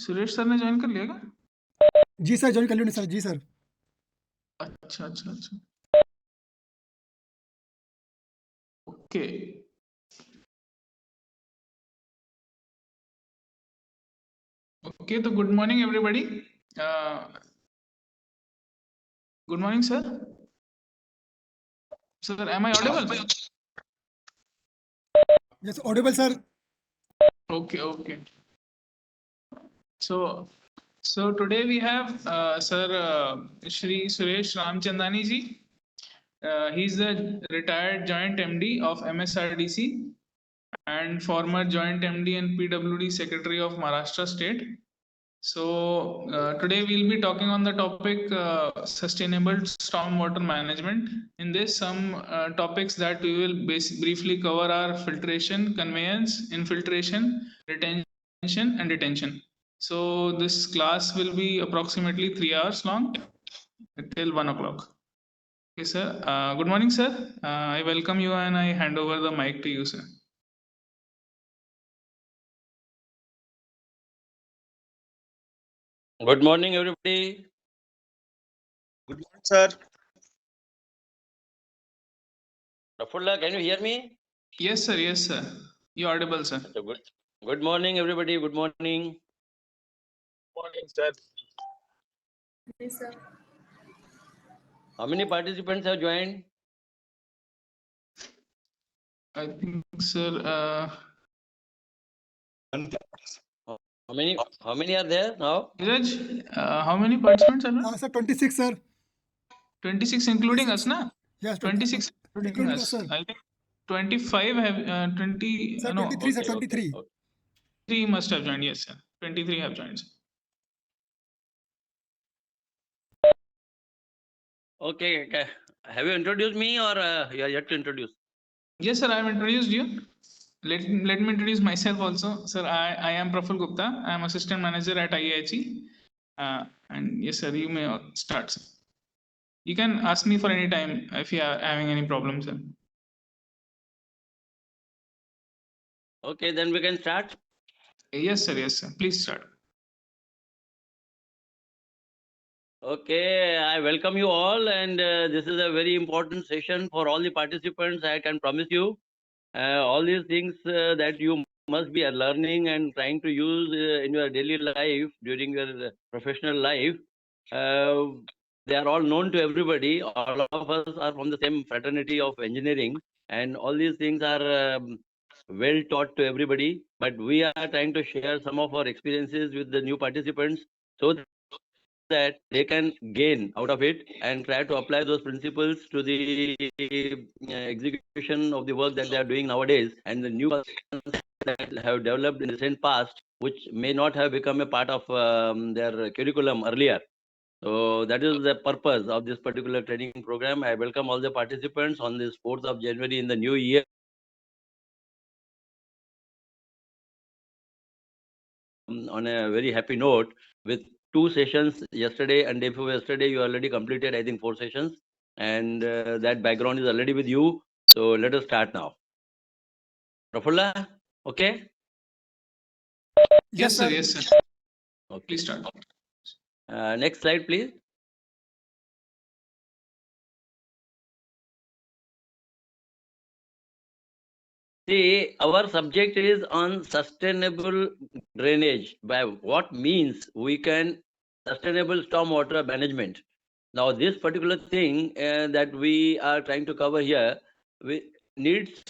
Suresh sir ने join कर लिया क्या? जी सर, ज्वाइन कर लिया सर। जी सर। अच्छा अच्छा अच्छा, ओके। ओके, तो good morning everybody. Good morning sir. Sir, am I audible? Yes, audible sir. Okay, okay. So today we have Sir Shri Suresh Ramchandani ji. He's the retired Joint MD of MSRDC and former Joint MD and PWD Secretary of Maharashtra State. So today we'll be talking on the topic sustainable stormwater management. In this, some topics that we will briefly cover are filtration, conveyance, infiltration, retention, and detention. So this class will be approximately 3 hours long till 1 o'clock. Okay, sir. Good morning, sir. I welcome you and I hand over the mic to you, sir. Good morning, everybody. Good morning, sir. Prafulla, can you hear me? Yes, sir. Yes, sir. You're audible, sir. So good morning, everybody. Good morning. Morning, sir. Yes, sir. How many participants have joined? I think, sir, How many are there now? Neeraj, how many participants are there? Sir, 26 sir. 26 including us, na? Yes, 26 including including us. us, sir. I think 25 have 20. Sir, No, 23 sir, Okay, 23. okay. 3 must have joined. Yes, sir. 23 have joined. Sir. Okay, okay. Have you introduced me or you are yet to introduce? Yes, sir. I have introduced you. Let me introduce myself also, sir. I am Praful Gupta. I am assistant manager at IIH. And yes, sir. You may start, sir. You can ask me for any time if you are having any problems, sir. Okay, then we can start. Yes, sir. Yes, sir. Please start. Okay, I welcome you all, and this is a very important session for all the participants. I can promise you, all these things that you must be learning and trying to use in your daily life during your professional life. They are all known to everybody. All of us are from the same fraternity of engineering, and all these things are well taught to everybody. But we are trying to share some of our experiences with the new participants so that they can gain out of it and try to apply those principles to the execution of the work that they are doing nowadays, and the new that have developed in the recent past, which may not have become a part of their curriculum earlier. So that is the purpose of this particular training program. I welcome all the participants on this 4th of January in the new year. On a very happy note, with 2 sessions yesterday and day before yesterday, you already completed, I think, 4 sessions, and that background is already with you. So let us start now. Prafulla, okay? Yes, sir. Yes, sir. Okay. Please start. Next slide, please. See, our subject is on sustainable drainage. By what means we can sustainable stormwater management. Now, this particular thing that we are trying to cover here, we needs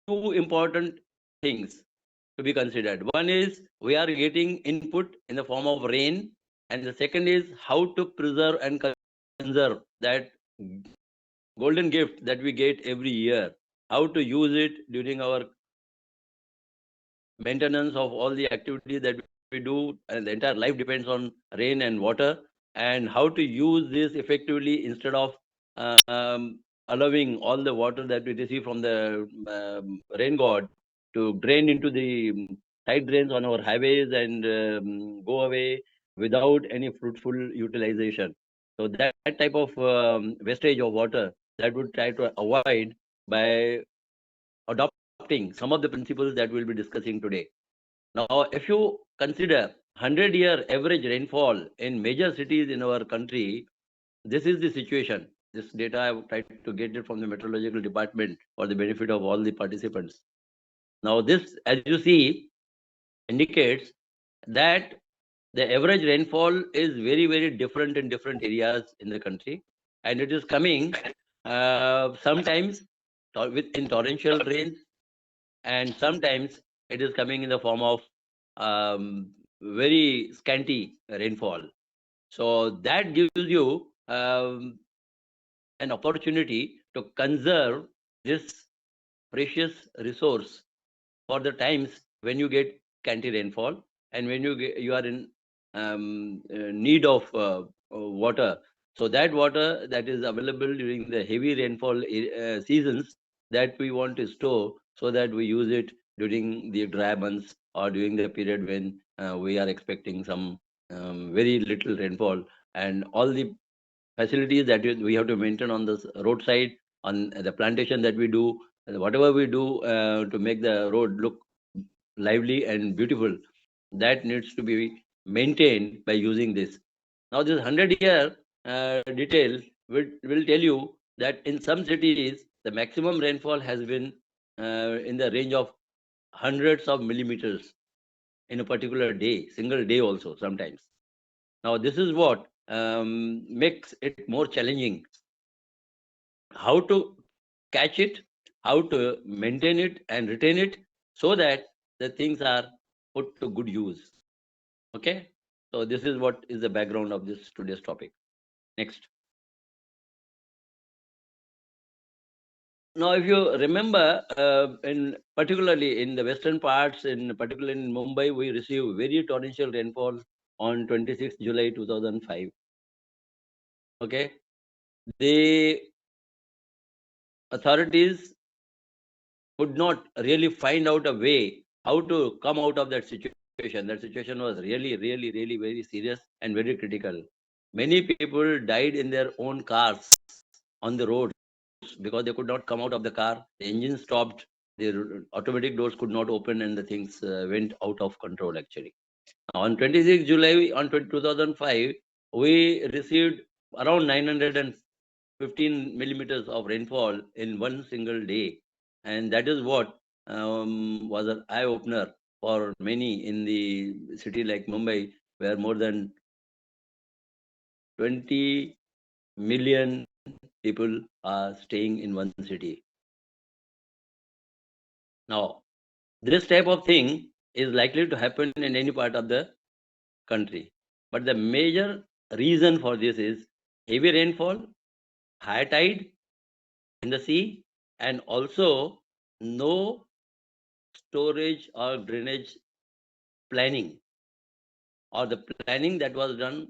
2 important things to be considered. One is we are getting input in the form of rain, and the second is how to preserve and conserve that golden gift that we get every year, how to use it during our maintenance of all the activities that we do, and the entire life depends on rain and water, and how to use this effectively instead of allowing all the water that we receive from the rain god to drain into the side drains on our highways and go away without any fruitful utilization. So that type of wastage of water that would try to avoid by adopting some of the principles that we'll be discussing today. Now, if you consider 100-year average rainfall in major cities in our country, this is the situation. This data I have tried to get it from the meteorological department for the benefit of all the participants. Now this, as you see, indicates that the average rainfall is very, very different in different areas in the country, and it is coming sometimes in torrential rains, and sometimes it is coming in the form of very scanty rainfall. So that gives you an opportunity to conserve this precious resource for the times when you get scanty rainfall and when you are in need of water. So that water that is available during the heavy rainfall seasons, that we want to store so that we use it during the dry months or during the period when we are expecting some very little rainfall, and all the facilities that we have to maintain on the roadside, on the plantation that we do, whatever we do to make the road look lively and beautiful, that needs to be maintained by using this. Now this 100-year detail will tell you that in some cities the maximum rainfall has been in the range of hundreds of millimeters in a particular day, single day also sometimes. Now this is what makes it more challenging, how to catch it, how to maintain it and retain it, so that the things are put to good use. Okay, so this is what is the background of this today's topic. Next. Now, if you remember, in particularly in the western parts, in particularly in Mumbai, we received very torrential rainfall on 26th July 2005. Okay, the authorities could not really find out a way how to come out of that situation. That situation was really, really, really very serious and very critical. Many people died in their own cars on the roads because they could not come out of the car. The engine stopped, the automatic doors could not open, and the things went out of control actually. On 26 July on 2005, we received around 915 millimeters of rainfall in one single day. And that is what was an eye-opener for many in the city like Mumbai, where more than 20 million people are staying in one city. Now, this type of thing is likely to happen in any part of the country. But the major reason for this is heavy rainfall, high tide in the sea, and also no storage or drainage planning, or the planning that was done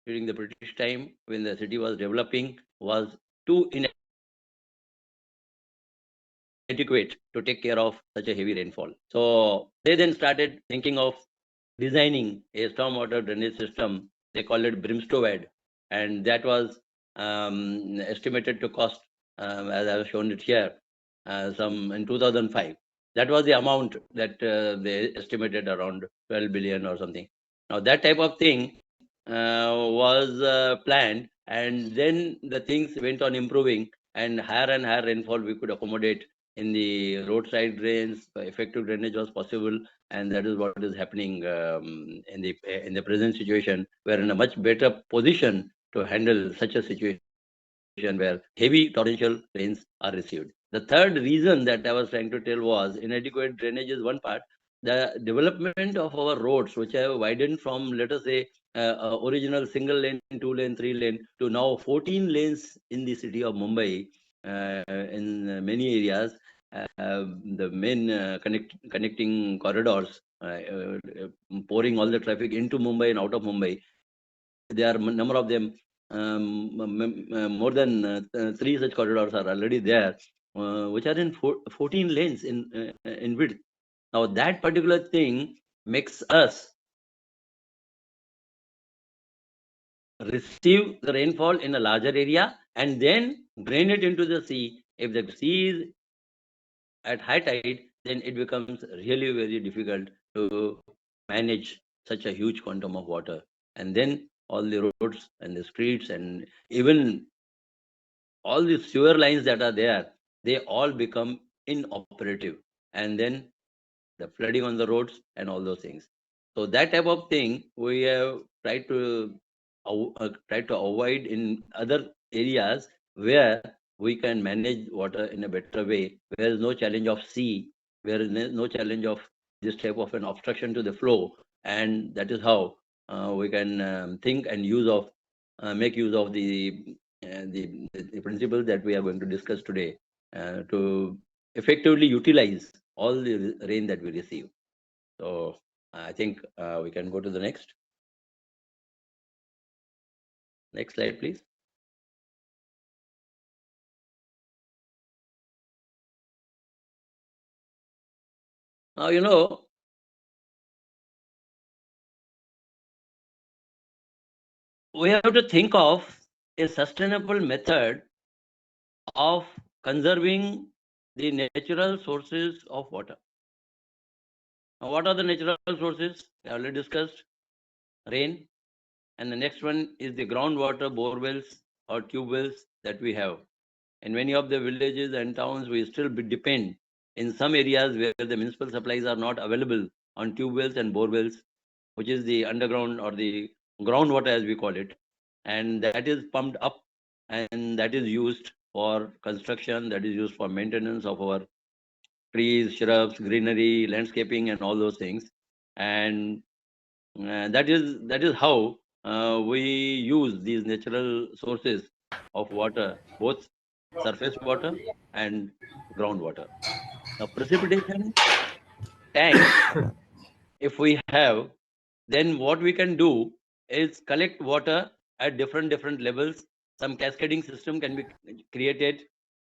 during the British time when the city was developing was too inadequate to take care of such a heavy rainfall. So they then started thinking of designing a stormwater drainage system. They called it Brimstowed, and that was estimated to cost, as I have shown it here, some in 2005. That was the amount that they estimated, around 12 billion or something. Now that type of thing was planned, and then the things went on improving, and higher rainfall we could accommodate in the roadside drains. Effective drainage was possible, and that is what is happening in the present situation. We are in a much better position to handle such a situation where heavy torrential rains are received. The third reason that I was trying to tell was inadequate drainage is one part. The development of our roads, which have widened from, let us say, original single lane, 2 lane, 3 lane, to now 14 lanes in the city of Mumbai, in many areas, the main connecting corridors, pouring all the traffic into Mumbai and out of Mumbai. There are a number of them. More than 3 such corridors are already there, which are in 14 lanes in width. Now that particular thing makes us receive the rainfall in a larger area and then drain it into the sea. If the sea is at high tide, then it becomes really very difficult to manage such a huge quantum of water. And then all the roads and the streets and even all the sewer lines that are there, they all become inoperative. And then the flooding on the roads and all those things. So that type of thing we have tried to avoid in other areas where we can manage water in a better way, where there is no challenge of sea, where there is no challenge of this type of an obstruction to the flow, and that is how we can think and make use of the principles that we are going to discuss today to effectively utilize all the rain that we receive. So I think we can go to the next slide, please. Now, we have to think of a sustainable method of conserving the natural sources of water. Now, what are the natural sources? We already discussed rain, and the next one is the groundwater bore wells or tube wells that we have. In many of the villages and towns, we still depend in some areas where the municipal supplies are not available on tube wells and bore wells, which is the underground or the groundwater as we call it. And that is pumped up and that is used for construction, that is used for maintenance of our trees, shrubs, greenery, landscaping, and all those things. And that is how we use these natural sources of water, both surface water and groundwater. Now, precipitation tanks, if we have, then what we can do is collect water at different levels. Some cascading system can be created,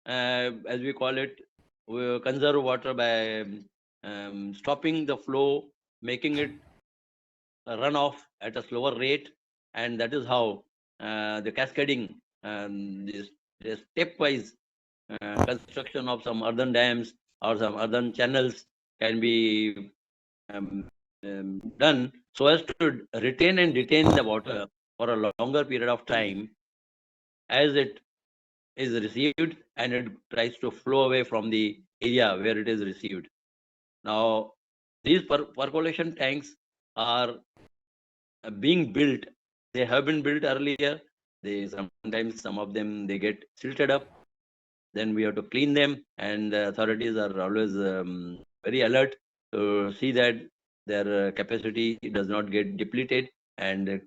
as we call it. We conserve water by stopping the flow, making it run off at a slower rate, and that is how the cascading, the stepwise construction of some earthen dams or some earthen channels can be done so as to retain and detain the water for a longer period of time as it is received and it tries to flow away from the area where it is received. Now, these percolation tanks are being built. They have been built earlier. Sometimes some of them they get silted up. Then we have to clean them, and the authorities are always very alert to see that their capacity does not get depleted, and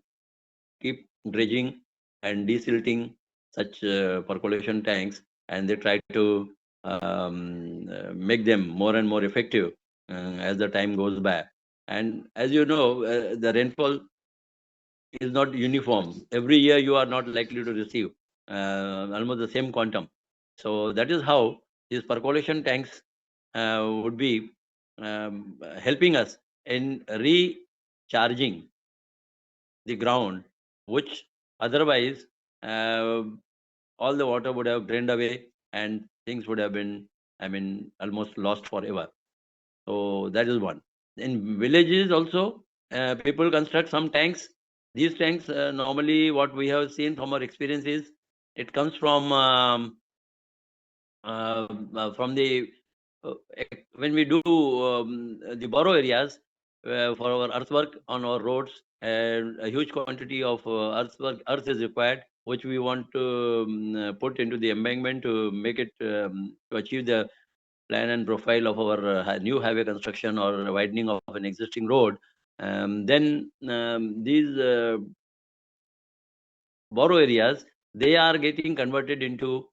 keep dredging and desilting such percolation tanks, and they try to make them more and more effective as the time goes by. And as you know, the rainfall is not uniform. Every year you are not likely to receive almost the same quantum. So that is how these percolation tanks would be helping us in recharging the ground, which otherwise all the water would have drained away and things would have been, almost lost forever. So that is one. In villages also, people construct some tanks. These tanks, normally what we have seen from our experience is, it comes from the when we do the borrow areas for our earthwork on our roads, and a huge quantity of earth is required, which we want to put into the embankment to make it to achieve the plan and profile of our new highway construction or widening of an existing road. Then these borrow areas, they are getting converted into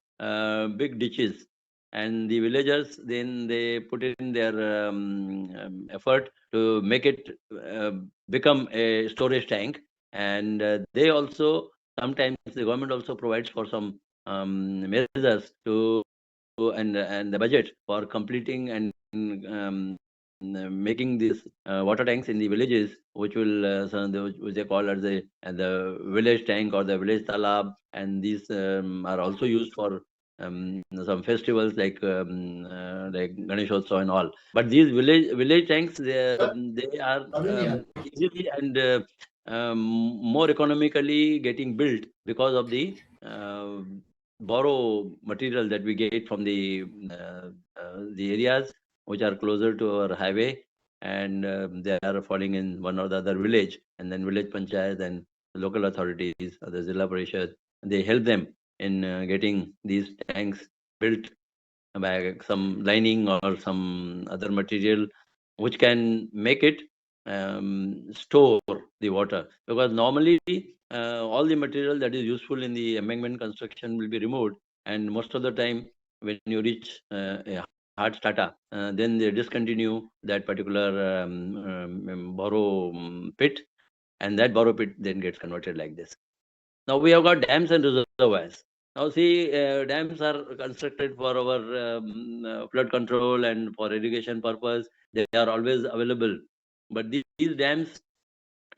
big ditches, and the villagers then they put in their effort to make it become a storage tank. And they also, sometimes the government also provides for some measures to and the budget for completing and making these water tanks in the villages, which will which they call as the village tank or the village talab, and these are also used for some festivals like Ganeshotsav and all. But these village tanks, they are easily and more economically getting built because of the borrow material that we get from the areas which are closer to our highway, and they are falling in one or the other village, and then village panchayat and local authorities, the Zilla Parishad, they help them in getting these tanks built by some lining or some other material which can make it store the water, because normally all the material that is useful in the embankment construction will be removed, and most of the time when you reach a hard strata, then they discontinue that particular borrow pit, and that borrow pit then gets converted like this. Now we have got dams and reservoirs. Now see, dams are constructed for our flood control and for irrigation purpose. They are always available. But these dams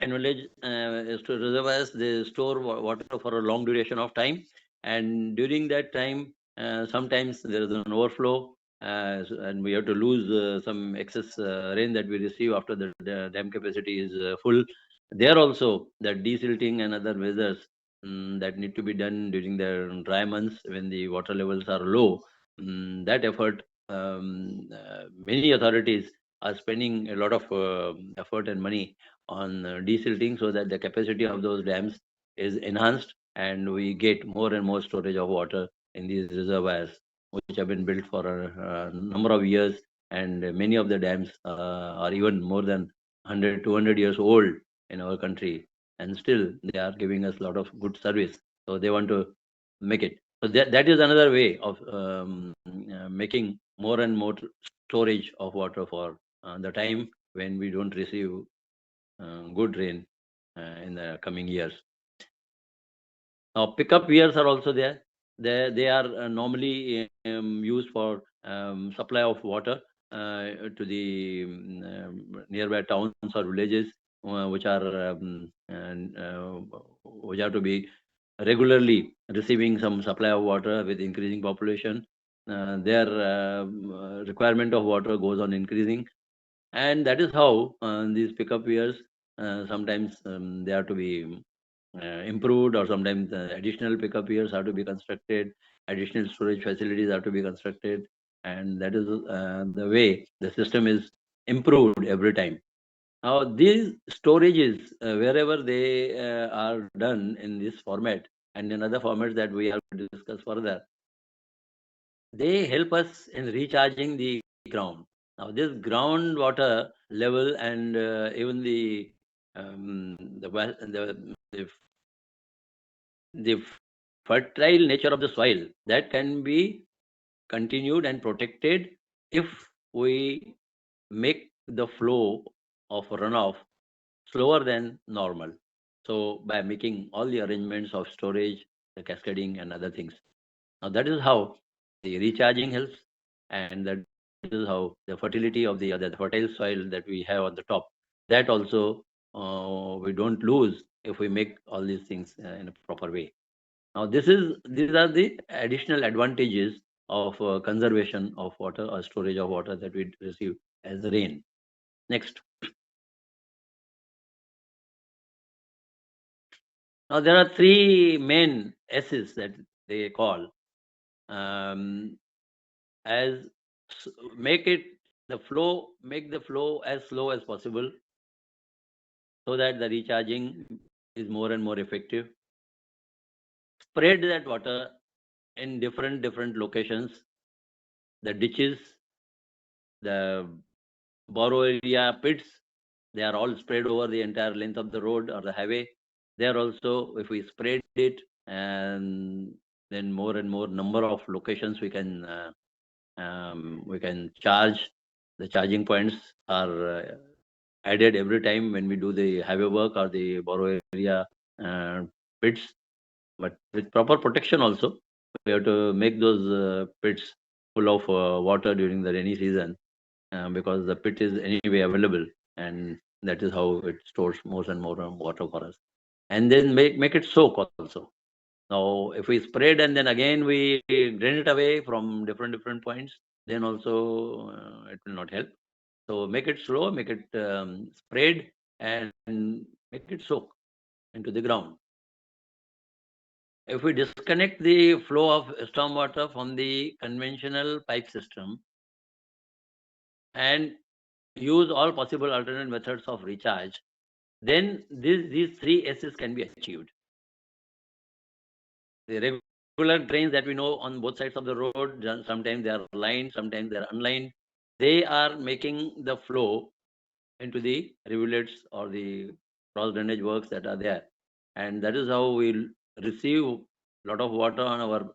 and village reservoirs, they store water for a long duration of time. And during that time, sometimes there is an overflow, and we have to lose some excess rain that we receive after the dam capacity is full. There also, the desilting and other measures that need to be done during the dry months when the water levels are low. That effort, many authorities are spending a lot of effort and money on desilting so that the capacity of those dams is enhanced and we get more and more storage of water in these reservoirs, which have been built for a number of years, and many of the dams are even more than 100, 200 years old in our country, and still they are giving us a lot of good service. So they want to make it. So that is another way of making more and more storage of water for the time when we don't receive good rain in the coming years. Now, pickup weirs are also there. They are normally used for supply of water to the nearby towns or villages, which are which have to be regularly receiving some supply of water with increasing population. Their requirement of water goes on increasing, and that is how these pickup weirs sometimes they have to be improved, or sometimes additional pickup weirs have to be constructed, additional storage facilities have to be constructed, and that is the way the system is improved every time. Now these storages, wherever they are done in this format and in other formats that we have to discuss further, they help us in recharging the ground. Now this groundwater level and even the the fertile nature of the soil, that can be continued and protected if we make the flow of runoff slower than normal. So by making all the arrangements of storage, the cascading and other things. Now that is how the recharging helps, and that is how the fertility of the fertile soil that we have on the top, that also we don't lose if we make all these things in a proper way. Now these are the additional advantages of conservation of water or storage of water that we receive as rain. Next. Now there are three main S's that they call as make the flow as slow as possible so that the recharging is more and more effective. Spread that water in different locations, the ditches, the borrow area pits, they are all spread over the entire length of the road or the highway. There also, if we spread it, and then more and more number of locations we can charge. The charging points are added every time when we do the highway work or the borrow area pits, but with proper protection also. We have to make those pits full of water during the rainy season, because the pit is anyway available, and that is how it stores more and more water for us. And then make it soak also. Now, if we spread and then again we drain it away from different points, then also it will not help. So make it slow, make it spread, and make it soak into the ground. If we disconnect the flow of stormwater from the conventional pipe system and use all possible alternate methods of recharge, then these three S's can be achieved. The regular drains that we know on both sides of the road, sometimes they are lined, sometimes they are unlined. They are making the flow into the rivulets or the cross drainage works that are there. And that is how we receive a lot of water on our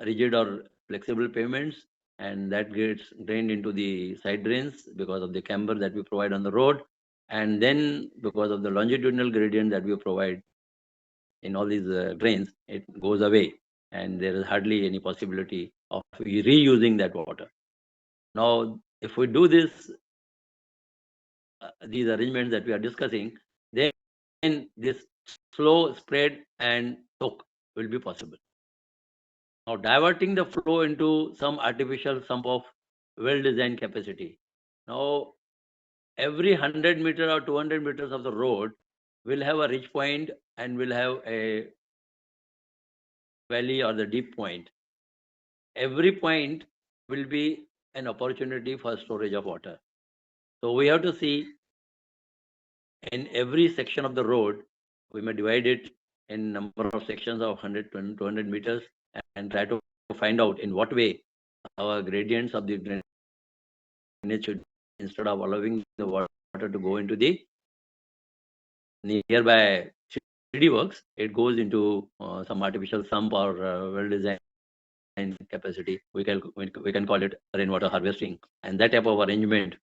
rigid or flexible pavements, and that gets drained into the side drains because of the camber that we provide on the road, and then because of the longitudinal gradient that we provide in all these drains, it goes away, and there is hardly any possibility of reusing that water. Now, if we do this, these arrangements that we are discussing, then this slow spread and soak will be possible. Now, diverting the flow into some artificial sump of well-designed capacity. Now, every 100 meter or 200 meters of the road will have a ridge point and will have a valley or the deep point. Every point will be an opportunity for storage of water. So we have to see in every section of the road, we may divide it in number of sections of 100, 200 meters and try to find out in what way our gradients of the drainage should, instead of allowing the water to go into the nearby city works, it goes into some artificial sump or well-designed capacity. We can call it rainwater harvesting, and that type of arrangement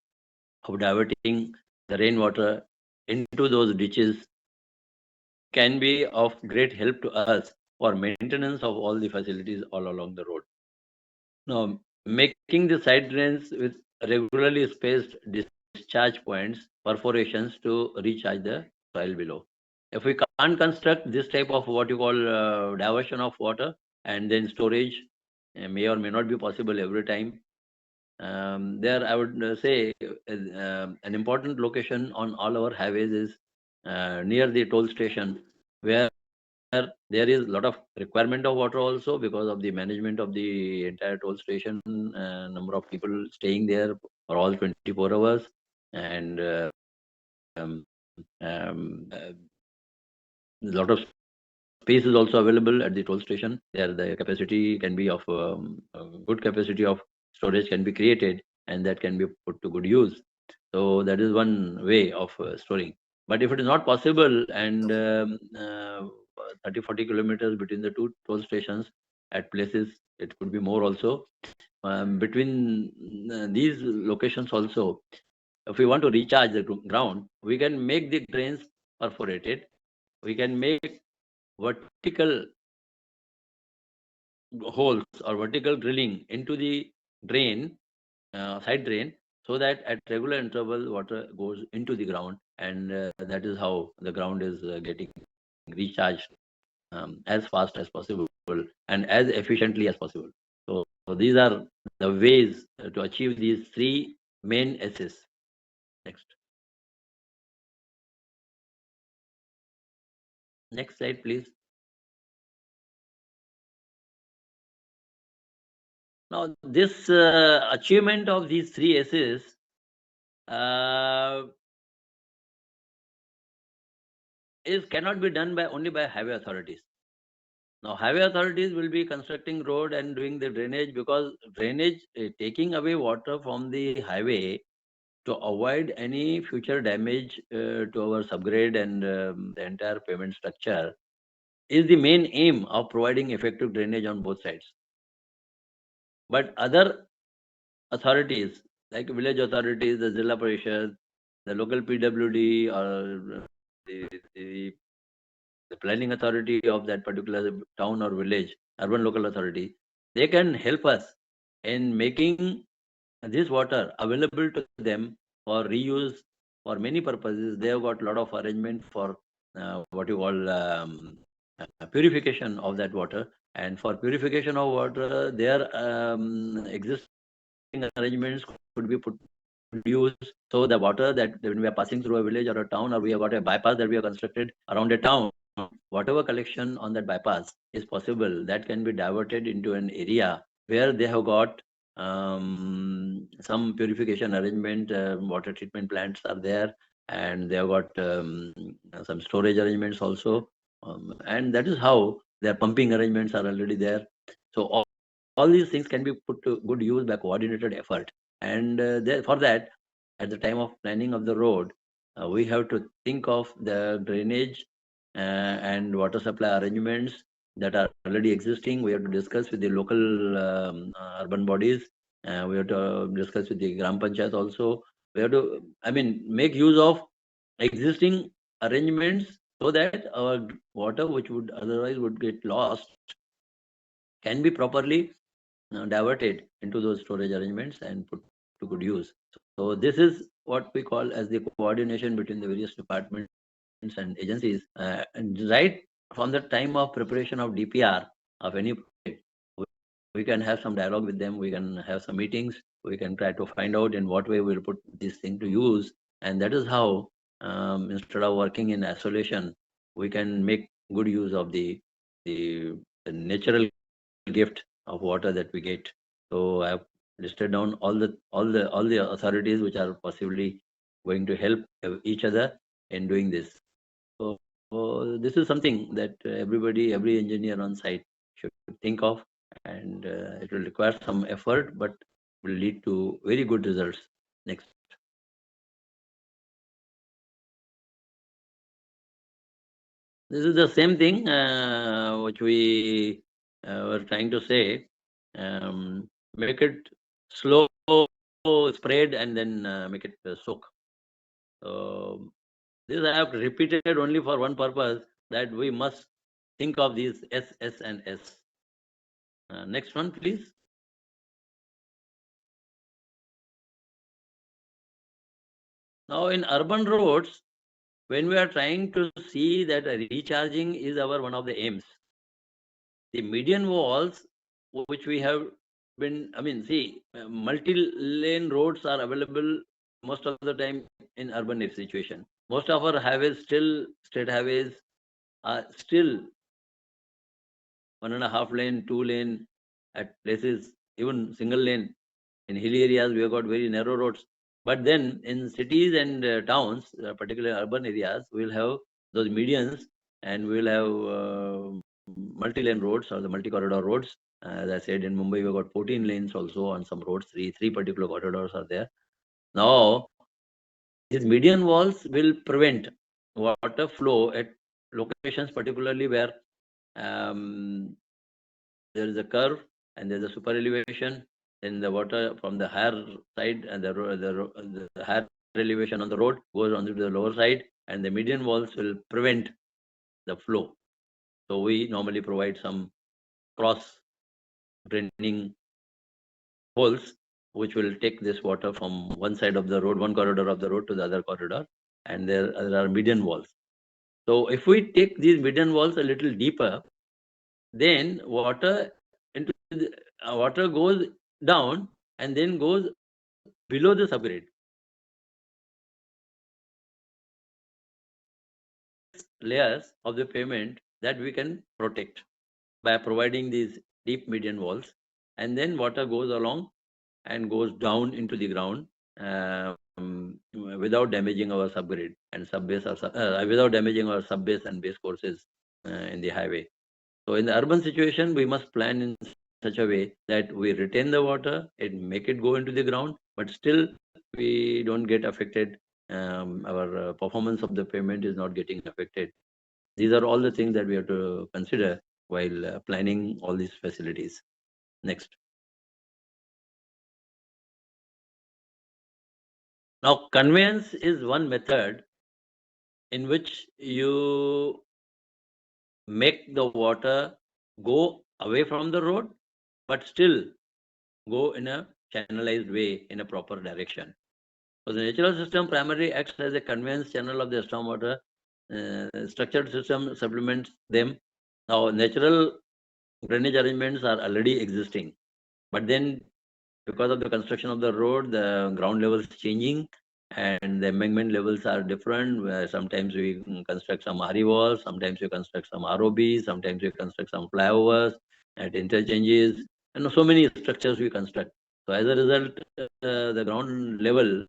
of diverting the rainwater into those ditches can be of great help to us for maintenance of all the facilities all along the road. Now, making the side drains with regularly spaced discharge points, perforations to recharge the soil below. If we can't construct this type of what you call diversion of water and then storage, may or may not be possible every time. There, I would say an important location on all our highways is near the toll station, where there is a lot of requirement of water also because of the management of the entire toll station, number of people staying there for all 24 hours, and um, a lot of space is also available at the toll station. There the capacity can be of a good capacity of storage can be created, and that can be put to good use. So that is one way of storing. But if it is not possible, and 30-40 kilometers between the two toll stations, at places it could be more also, between these locations also, if we want to recharge the ground, we can make the drains perforated, we can make vertical holes or vertical drilling into the drain, side drain, so that at regular interval water goes into the ground, and that is how the ground is getting recharged as fast as possible and as efficiently as possible. So these are the ways to achieve these three main S's. Next. Next slide, please. Now, this achievement of these three S's cannot be done by only by highway authorities. Now, highway authorities will be constructing road and doing the drainage, because drainage, taking away water from the highway to avoid any future damage to our subgrade and the entire pavement structure, is the main aim of providing effective drainage on both sides. But other authorities like village authorities, the Zilla Parishad, the local PWD, or the planning authority of that particular town or village, urban local authority, they can help us in making this water available to them for reuse for many purposes. They have got a lot of arrangement for what you call purification of that water. And for purification of water, their existing arrangements could be put to use. So the water that when we are passing through a village or a town, or we have got a bypass that we have constructed around a town, whatever collection on that bypass is possible, that can be diverted into an area where they have got some purification arrangement, water treatment plants are there, and they have got some storage arrangements also, and that is how their pumping arrangements are already there. So all these things can be put to good use by coordinated effort. And for that, at the time of planning of the road, we have to think of the drainage and water supply arrangements that are already existing. We have to discuss with the local urban bodies. We have to discuss with the Gram Panchayat also. We have to, make use of existing arrangements so that our water, which would otherwise would get lost, can be properly diverted into those storage arrangements and put to good use. So this is what we call as the coordination between the various departments and agencies. And right from the time of preparation of DPR of any project, we can have some dialogue with them. We can have some meetings. We can try to find out in what way we'll put this thing to use. And that is how, instead of working in isolation, we can make good use of the natural gift of water that we get. So I have listed down all the authorities which are possibly going to help each other in doing this. So this is something that every engineer on site should think of, and it will require some effort, but will lead to very good results. Next. This is the same thing which we were trying to say. Make it slow spread and then make it soak. So this I have repeated only for one purpose, that we must think of these S, S and S. Next one, please. Now in urban roads, when we are trying to see that recharging is our one of the aims, the median walls which we have been, multi-lane roads are available most of the time in urban situation. Most of our highways, still state highways, are still 1.5 lane, 2 lane, at places even single lane. In hilly areas we have got very narrow roads, but then in cities and towns, particularly urban areas, we'll have those medians, and we'll have multi-lane roads or the multi-corridor roads. As I said, in Mumbai, we've got 14 lanes also on some roads. Three particular corridors are there. Now, these median walls will prevent water flow at locations, particularly where there is a curve and there's a super elevation. Then the water from the higher side and the higher elevation on the road goes onto the lower side, and the median walls will prevent the flow. So we normally provide some cross draining holes which will take this water from one side of the road, one corridor of the road, to the other corridor, and there are median walls. So if we take these median walls a little deeper, then water goes down and then goes below the subgrade. Layers of the pavement that we can protect by providing these deep median walls, and then water goes along and goes down into the ground without damaging our subgrade and subbase, or without damaging our subbase and base courses in the highway. So in the urban situation, we must plan in such a way that we retain the water and make it go into the ground, but still we don't get affected. Our performance of the pavement is not getting affected. These are all the things that we have to consider while planning all these facilities. Next. Now, conveyance is one method in which you make the water go away from the road, but still go in a channelized way in a proper direction. So the natural system primarily acts as a conveyance channel of the stormwater. Structured system supplements them. Now, natural drainage arrangements are already existing, but then because of the construction of the road, the ground level is changing and the embankment levels are different. Where sometimes we construct some RE walls, sometimes we construct some ROBs, sometimes we construct some flyovers at interchanges, and so many structures we construct. So as a result, the ground level,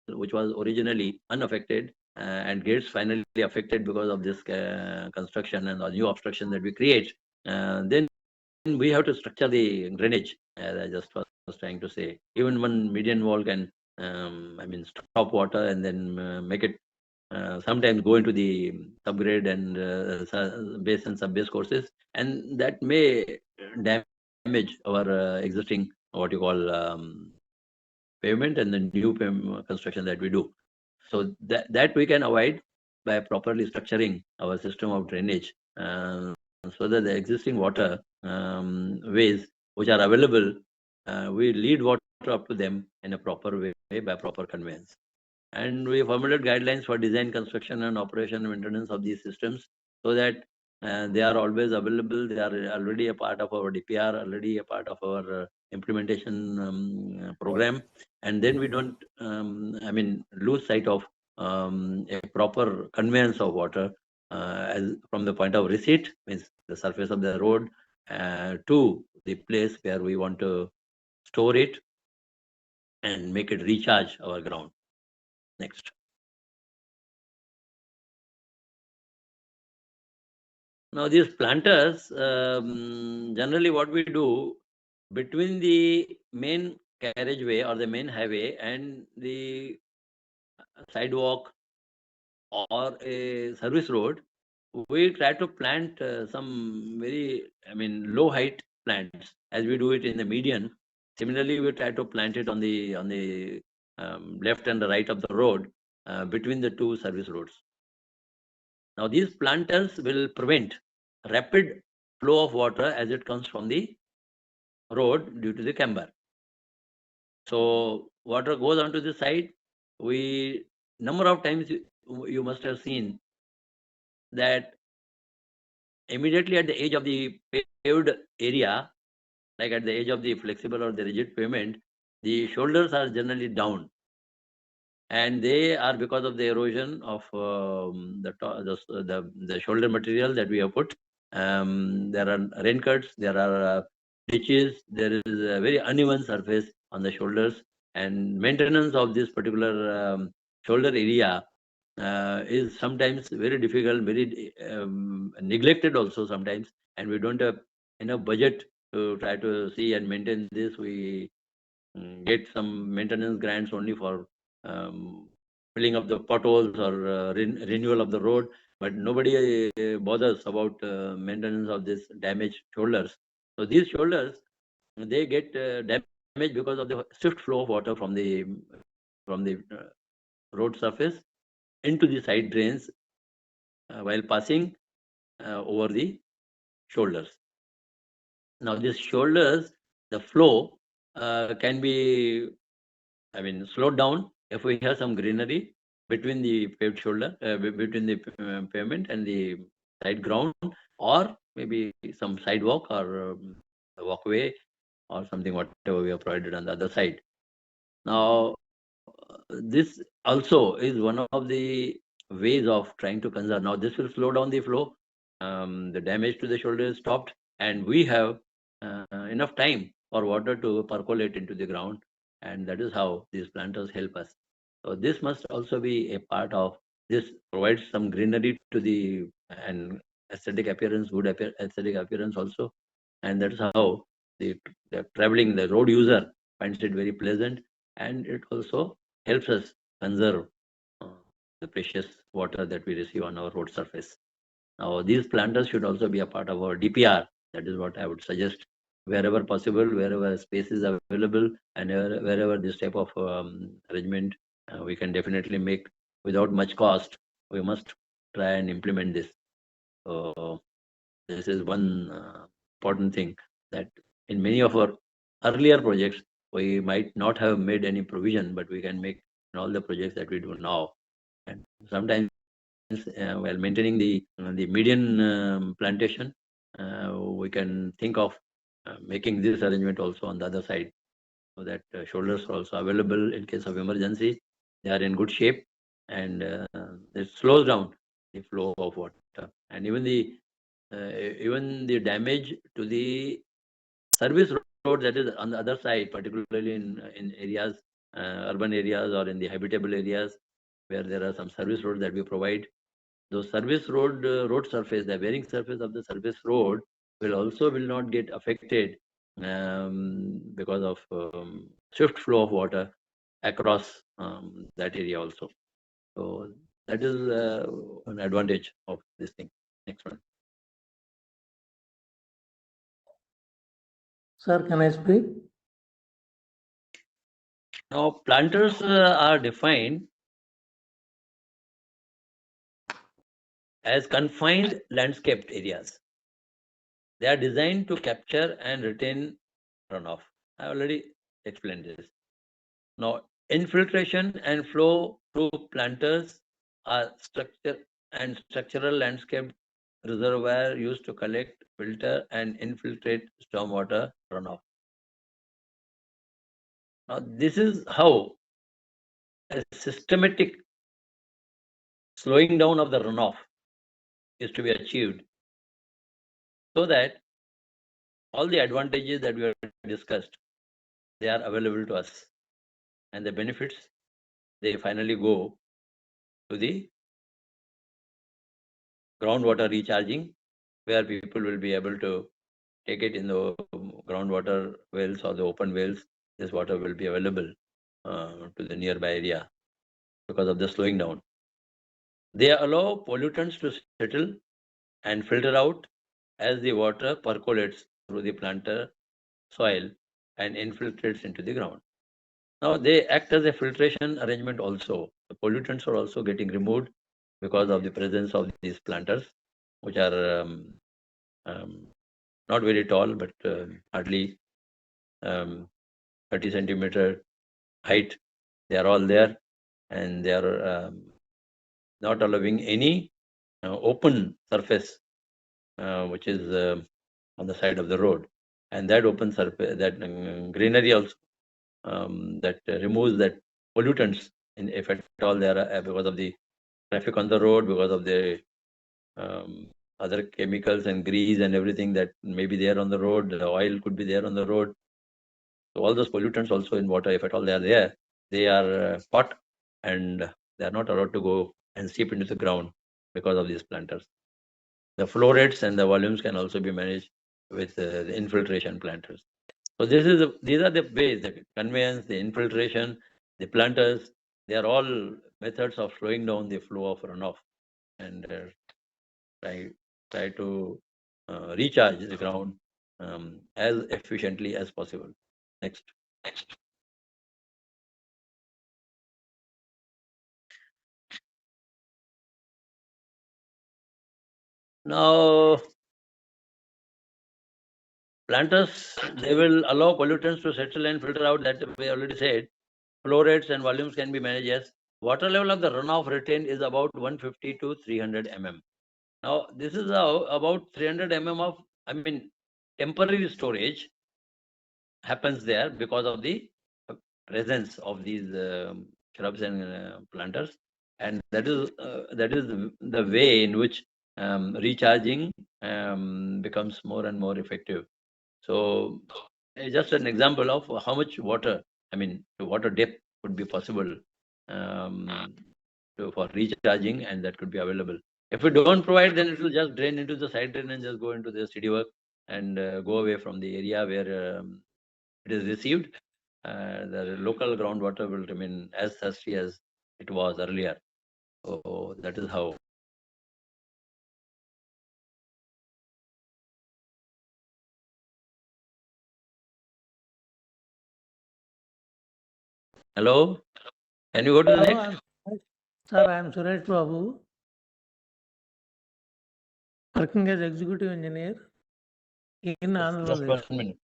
which was originally unaffected, and gets finally affected because of this construction and the new obstruction that we create, then we have to structure the drainage, as I just was trying to say. Even one median wall can, stop water and then make it sometimes go into the subgrade and base and sub-base courses, and that may damage our existing, what you call, pavement and the new construction that we do. So that we can avoid by properly structuring our system of drainage, so that the existing water ways which are available, we lead water up to them in a proper way by proper conveyance. And we formulated guidelines for design, construction, and operation and maintenance of these systems, so that they are always available. They are already a part of our DPR, already a part of our implementation program, and then we don't, lose sight of a proper conveyance of water, as from the point of receipt, means the surface of the road, to the place where we want to store it and make it recharge our ground. Next. Now these planters, generally what we do between the main carriageway or the main highway and the sidewalk or a service road, we try to plant some very, low height plants as we do it in the median. Similarly, we try to plant it on the left and the right of the road, between the two service roads. Now these planters will prevent rapid flow of water as it comes from the road due to the camber. So water goes onto the side. We number of times you must have seen that immediately at the edge of the paved area, like at the edge of the flexible or the rigid pavement, the shoulders are generally down, and they are because of the erosion of the shoulder material that we have put. There are rain cuts, there are ditches, there is a very uneven surface on the shoulders, and maintenance of this particular shoulder area is sometimes very difficult, very neglected also sometimes, and we don't have enough budget to try to see and maintain this. We get some maintenance grants only for filling up the potholes or renewal of the road, but nobody bothers about maintenance of this damaged shoulders. So these shoulders, they get damaged because of the swift flow of water from the road surface into the side drains while passing over the shoulders. Now these shoulders, the flow can be, slowed down if we have some greenery between the paved shoulder, between the pavement and the side ground, or maybe some sidewalk or a walkway or something, whatever we have provided on the other side. Now, this also is one of the ways of trying to conserve. Now, this will slow down the flow. The damage to the shoulder is stopped, and we have enough time for water to percolate into the ground, and that is how these planters help us. So this must also be a part of this. Provides some greenery to the and aesthetic appearance, good aesthetic appearance also, and that is how the traveling, the road user finds it very pleasant, and it also helps us conserve the precious water that we receive on our road surface. Now, these planters should also be a part of our DPR. That is what I would suggest. Wherever possible, wherever space is available, and wherever this type of arrangement we can definitely make without much cost, we must try and implement this. So this is one important thing, that in many of our earlier projects, we might not have made any provision, but we can make in all the projects that we do now. And sometimes while maintaining the median plantation, we can think of making this arrangement also on the other side, so that shoulders are also available in case of emergency. They are in good shape, and it slows down the flow of water, and even the damage to the service road that is on the other side, particularly in areas, urban areas, or in the habitable areas where there are some service roads that we provide. Those service road surface, the bearing surface of the service road will not get affected because of swift flow of water across that area also. So that is an advantage of this thing. Next one. Sir, can I speak? Now, planters are defined as confined landscaped areas. They are designed to capture and retain runoff. I already explained this. Now, infiltration and flow through planters are structural landscape reservoir used to collect, filter, and infiltrate stormwater runoff. Now, this is how a systematic slowing down of the runoff is to be achieved, so that all the advantages that we have discussed, they are available to us, and the benefits, they finally go to the groundwater recharging, where people will be able to take it in the groundwater wells or the open wells. This water will be available to the nearby area because of the slowing down. They allow pollutants to settle and filter out as the water percolates through the planter soil and infiltrates into the ground. Now they act as a filtration arrangement also. The pollutants are also getting removed because of the presence of these planters, which are not very tall, but hardly 30 centimeter height. They are all there, and they are not allowing any open surface which is on the side of the road. And that open surface, that greenery also, that removes that pollutants, in if at all there are, because of the traffic on the road, because of the other chemicals and grease and everything that may be there on the road. The oil could be there on the road. So all those pollutants also in water, if at all they are there, they are caught, and they are not allowed to go and seep into the ground because of these planters. The flow rates and the volumes can also be managed with the infiltration planters. So these are the ways: the conveyance, the infiltration, the planters. They are all methods of slowing down the flow of runoff, and try to recharge the ground as efficiently as possible. Next. Now, planters, they will allow pollutants to settle and filter out. That we already said. Flow rates and volumes can be managed as water level of the runoff retained is about 150 to 300 mm. Now, this is about 300 mm of, temporary storage happens there because of the presence of these shrubs and planters, and that is the way in which recharging becomes more and more effective. So just an example of how much water, the water depth would be possible for recharging, and that could be available. If we don't provide, then it will just drain into the side drain and just go into the city work and go away from the area where it is received. The local groundwater will remain as thirsty as it was earlier. So that is how. Hello, can you go to the next? Sir, I am Suresh Babu, working as executive engineer in Andhra Just Pradesh. 1 minute.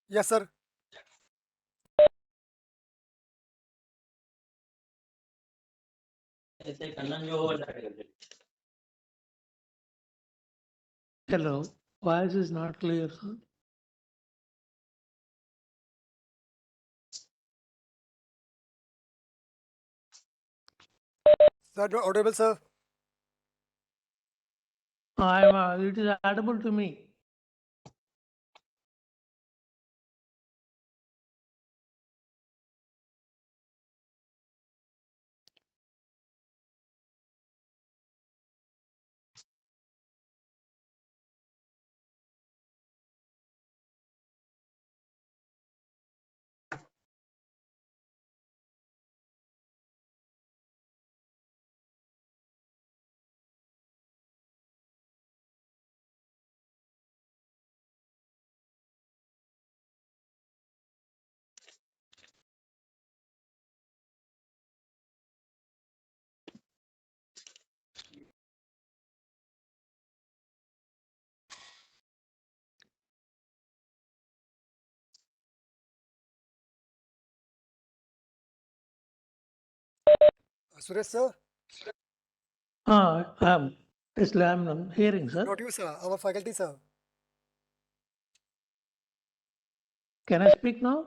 Yes, sir. Hello, voice is not clear, sir. Sir, not audible, sir. It is audible to me. Suresh, sir. Yes, I'm hearing, sir. Not you, sir. Our faculty, sir. Can I speak now?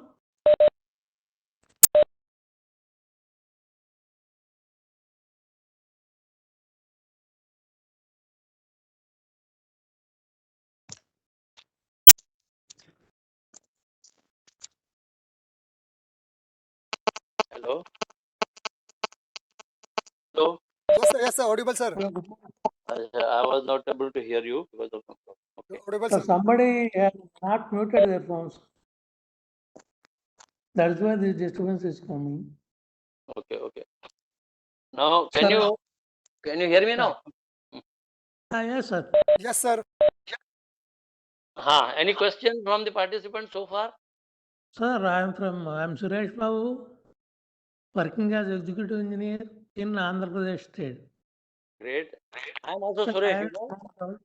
Hello. Hello. Yes, sir. Yes, sir. Audible, sir. I was not able to hear you because of some problem. Okay. Audible, So sir. somebody has not muted their phones. That's why this disturbance is coming. Okay. Okay. Now, can Sir, you hear me now? yes, sir. Yes, sir. Any questions from the participants so far? Sir, I'm Suresh Babu, working as executive engineer in Andhra Pradesh state. Great. I'm also Sir, Suresh. You know,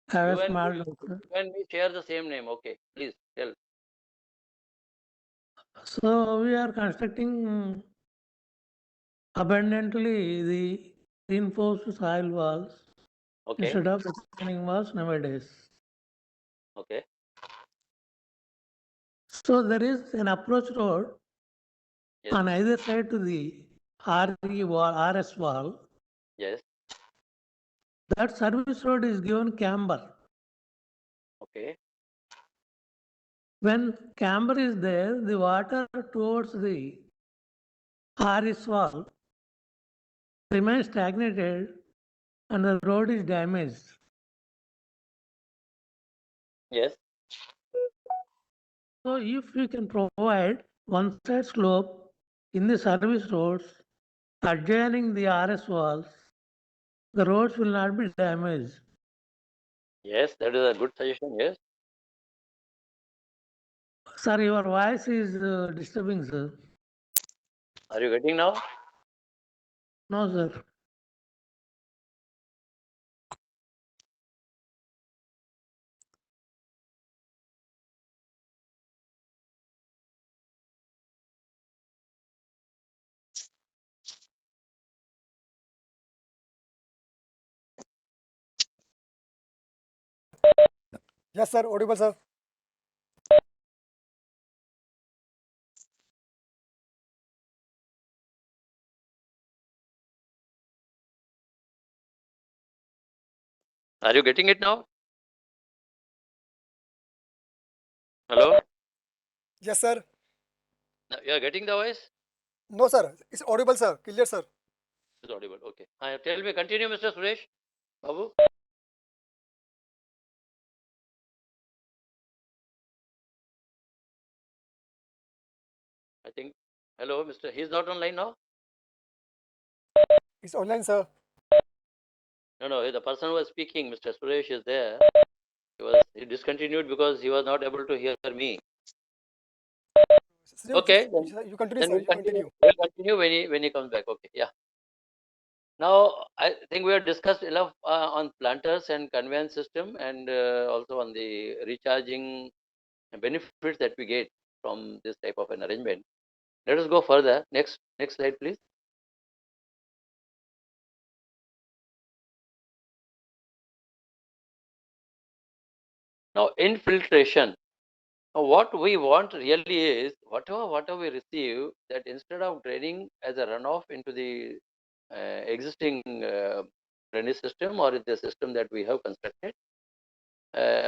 I have you a and small me, doubt, sir. you and me share the same name. Okay. Please tell. So we are constructing abundantly the reinforced soil walls Okay. instead of retaining walls nowadays. Okay. So there is an approach road Yes. on either side to the RE wall, RS wall. Yes. That service road is given camber. Okay. When camber is there, the water towards the RS wall remains stagnated and the road is damaged. Yes. So if we can provide one side slope in the service roads adjoining the RS walls, the roads will not be damaged. Yes. That is a good suggestion. Yes. Sir, your voice is disturbing, sir. Are you getting now? No, sir. Yes, sir. Audible, sir. Are you getting it now? Hello. Yes, sir. You are getting the voice? No, sir. It's audible, sir. Clear, sir. It's audible. Okay. Tell me. Continue, Mr. Suresh Babu. I think. Hello, Mr. He's not online now. It's online, sir. No. The person who was speaking, Mr. Suresh, is there. He discontinued because he was not able to hear me. Sir, Okay. You continue, Then sir. You continue. we'll continue when he comes back. Okay. Yeah. Now, I think we have discussed enough on planters and conveyance system, and also on the recharging benefits that we get from this type of an arrangement. Let us go further. Next slide, please. Now, infiltration. Now, what we want really is whatever we receive, that instead of draining as a runoff into the existing drainage system or the system that we have constructed,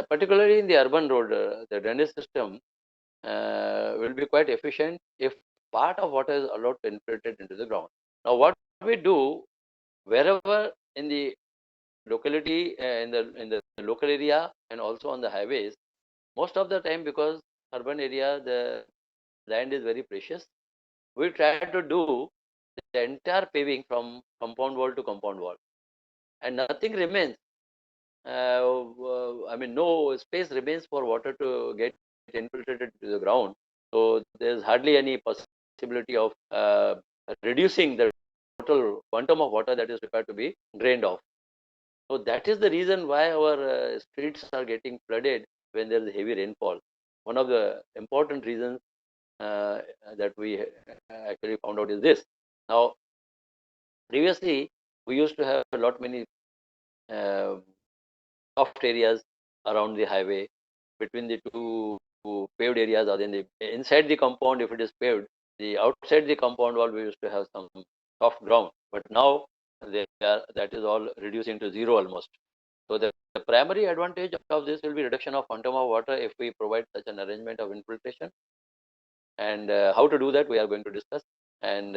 particularly in the urban road, the drainage system will be quite efficient if part of water is allowed to infiltrate into the ground. Now, what we do, wherever in the locality, in the local area and also on the highways, most of the time, because urban area the land is very precious, we try to do the entire paving from compound wall to compound wall, and nothing remains. I mean, no space remains for water to get infiltrated to the ground. So there's hardly any possibility of reducing the total quantum of water that is required to be drained off. So that is the reason why our streets are getting flooded when there is heavy rainfall. One of the important reasons that we actually found out is this. Now, previously we used to have a lot many uh, soft areas around the highway between the two paved areas, or in the inside the compound. If it is paved, the outside the compound wall we used to have some soft ground, but now that is all reducing to zero almost. So the primary advantage of this will be reduction of quantum of water if we provide such an arrangement of infiltration. And how to do that we are going to discuss. And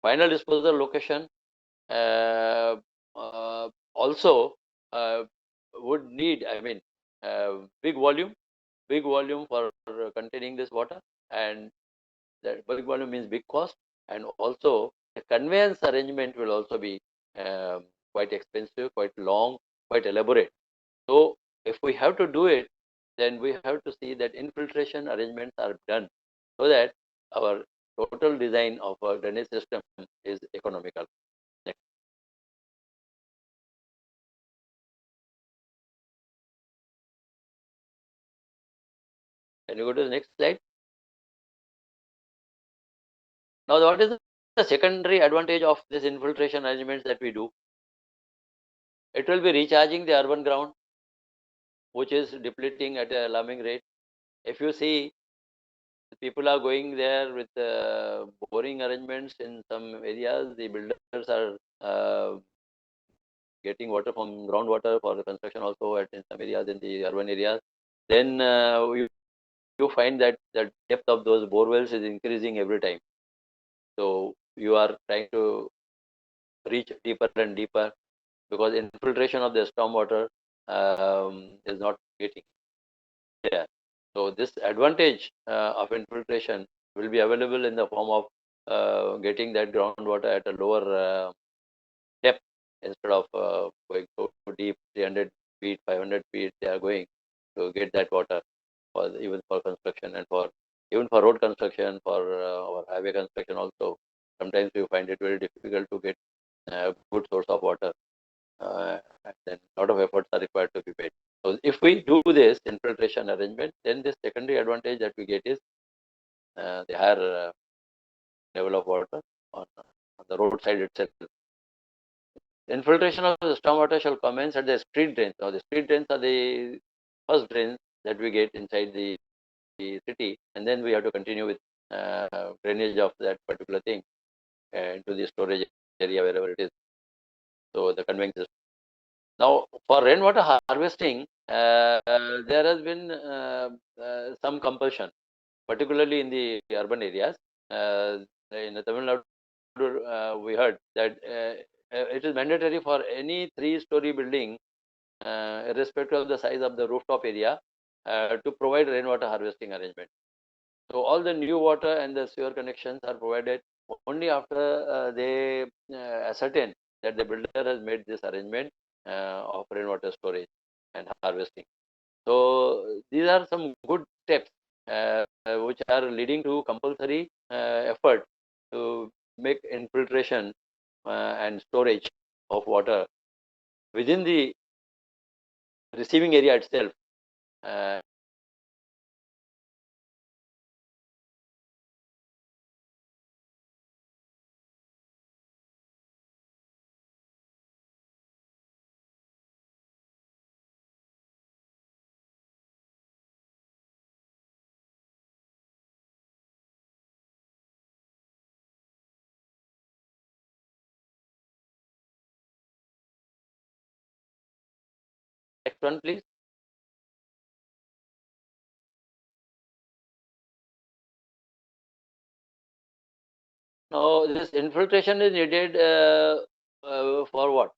final disposal location uh, also would need, I mean, big volume for containing this water, and that big volume means big cost, and also the conveyance arrangement will also be quite expensive, quite long, quite elaborate. So if we have to do it, then we have to see that infiltration arrangements are done so that our total design of our drainage system is economical. Next. Can you go to the next slide? Now, what is the secondary advantage of this infiltration arrangements that we do? It will be recharging the urban ground, which is depleting at an alarming rate. If you see, people are going there with boring arrangements in some areas. The builders are getting water from groundwater for the construction also in some areas in the urban areas. Then you find that the depth of those bore wells is increasing every time. So you are trying to reach deeper and deeper, because infiltration of the stormwater is not getting there. So this advantage of infiltration will be available in the form of getting that groundwater at a lower depth, instead of going so deep, 300 feet, 500 feet. They are going to get that water even for construction, and even for road construction, for our highway construction also. Sometimes we find it very difficult to get good source of water, and then a lot of efforts are required to be made. So if we do this infiltration arrangement, then this secondary advantage that we get is the higher level of water on the roadside itself. Infiltration of the stormwater shall commence at the street drains. Now, the street drains are the first drains that we get inside the city, and then we have to continue with drainage of that particular thing into the storage area wherever it is. So the conveying system. Now, for rainwater harvesting, there has been some compulsion, particularly in the urban areas. In Tamil Nadu, we heard that it is mandatory for any three-story building, irrespective of the size of the rooftop area, to provide rainwater harvesting arrangement. So all the new water and the sewer connections are provided only after they ascertain that the builder has made this arrangement of rainwater storage and harvesting. So these are some good steps which are leading to compulsory effort to make infiltration and storage of water within the receiving area itself. Next one, please. Now, this infiltration is needed for what?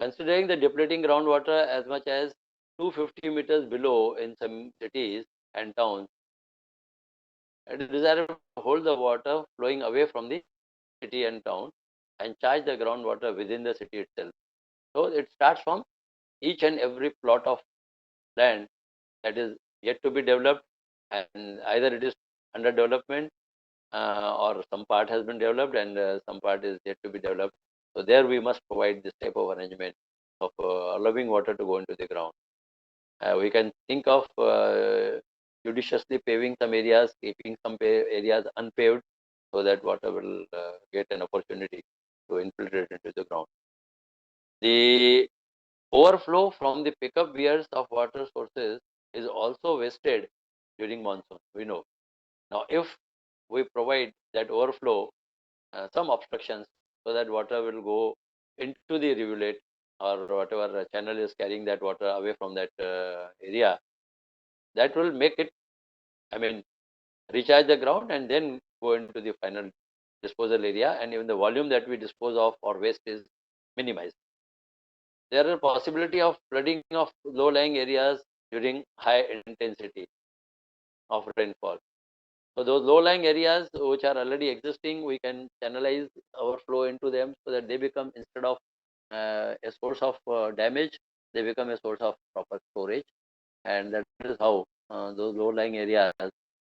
Considering the depleting groundwater as much as 250 meters below in some cities and towns, it is desirable to hold the water flowing away from the city and town and charge the groundwater within the city itself. So it starts from each and every plot of land that is yet to be developed, and either it is under development or some part has been developed and some part is yet to be developed. So there we must provide this type of arrangement of allowing water to go into the ground. We can think of judiciously paving some areas, keeping some areas unpaved, so that water will get an opportunity to infiltrate into the ground. The overflow from the pickup weirs of water sources is also wasted during monsoon, we know. Now, if we provide that overflow, some obstructions, so that water will go into the rivulet or whatever channel is carrying that water away from that area, that will make it, recharge the ground and then go into the final disposal area, and even the volume that we dispose of or waste is minimized. There are possibility of flooding of low-lying areas during high intensity of rainfall. So those low-lying areas which are already existing, we can channelize our flow into them so that they become, instead of a source of damage, they become a source of proper storage, and that is how those low-lying areas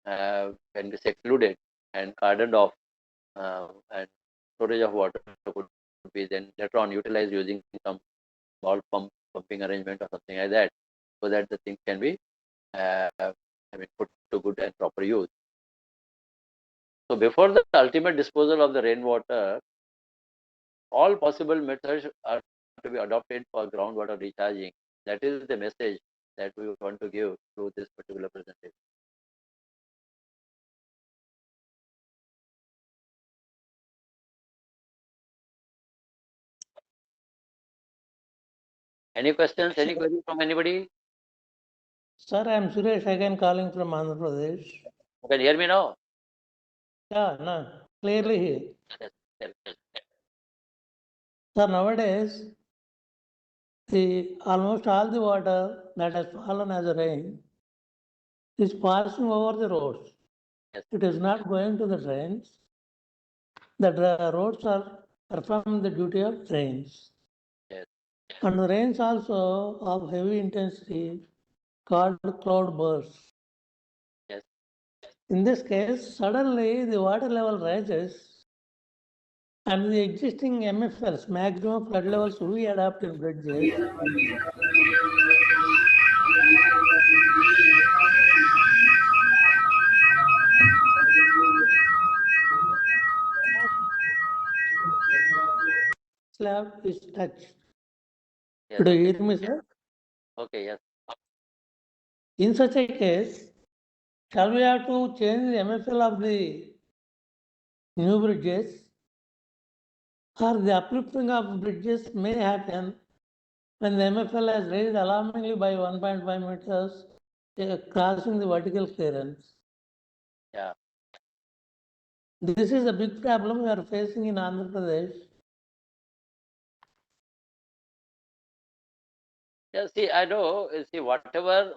can be secluded and cordoned off, and storage of water could be then later on utilized using some small pumping arrangement or something like that, so that the things can be put to good and proper use. So before the ultimate disposal of the rainwater, all possible methods are to be adopted for groundwater recharging. That is the message that we want to give through this particular presentation. Any questions? Any queries from anybody? Sir, I am Suresh again calling from Andhra Pradesh. You can hear me now? Yeah, no, clearly here. Yes, yes, yes. Sir, nowadays, almost all the water that has fallen as a rain is passing over the roads. Yes. It is not going to the drains. The roads are performing the duty of drains. Yes. And the rains also of heavy intensity called cloud bursts. Yes. In this case, suddenly the water level rises and the existing MFLs, maximum flood levels, we adapt in bridges. Slab is touched. Yes. Do you Okay. hear me, sir? Okay. Yes. In such a case, shall we have to change the MFL of the new bridges, or the uplifting of bridges may happen when the MFL has raised alarmingly by 1.5 meters, crossing the vertical clearance? Yeah. This is a big problem we are facing in Andhra Pradesh. Yeah, see, I know. See, whatever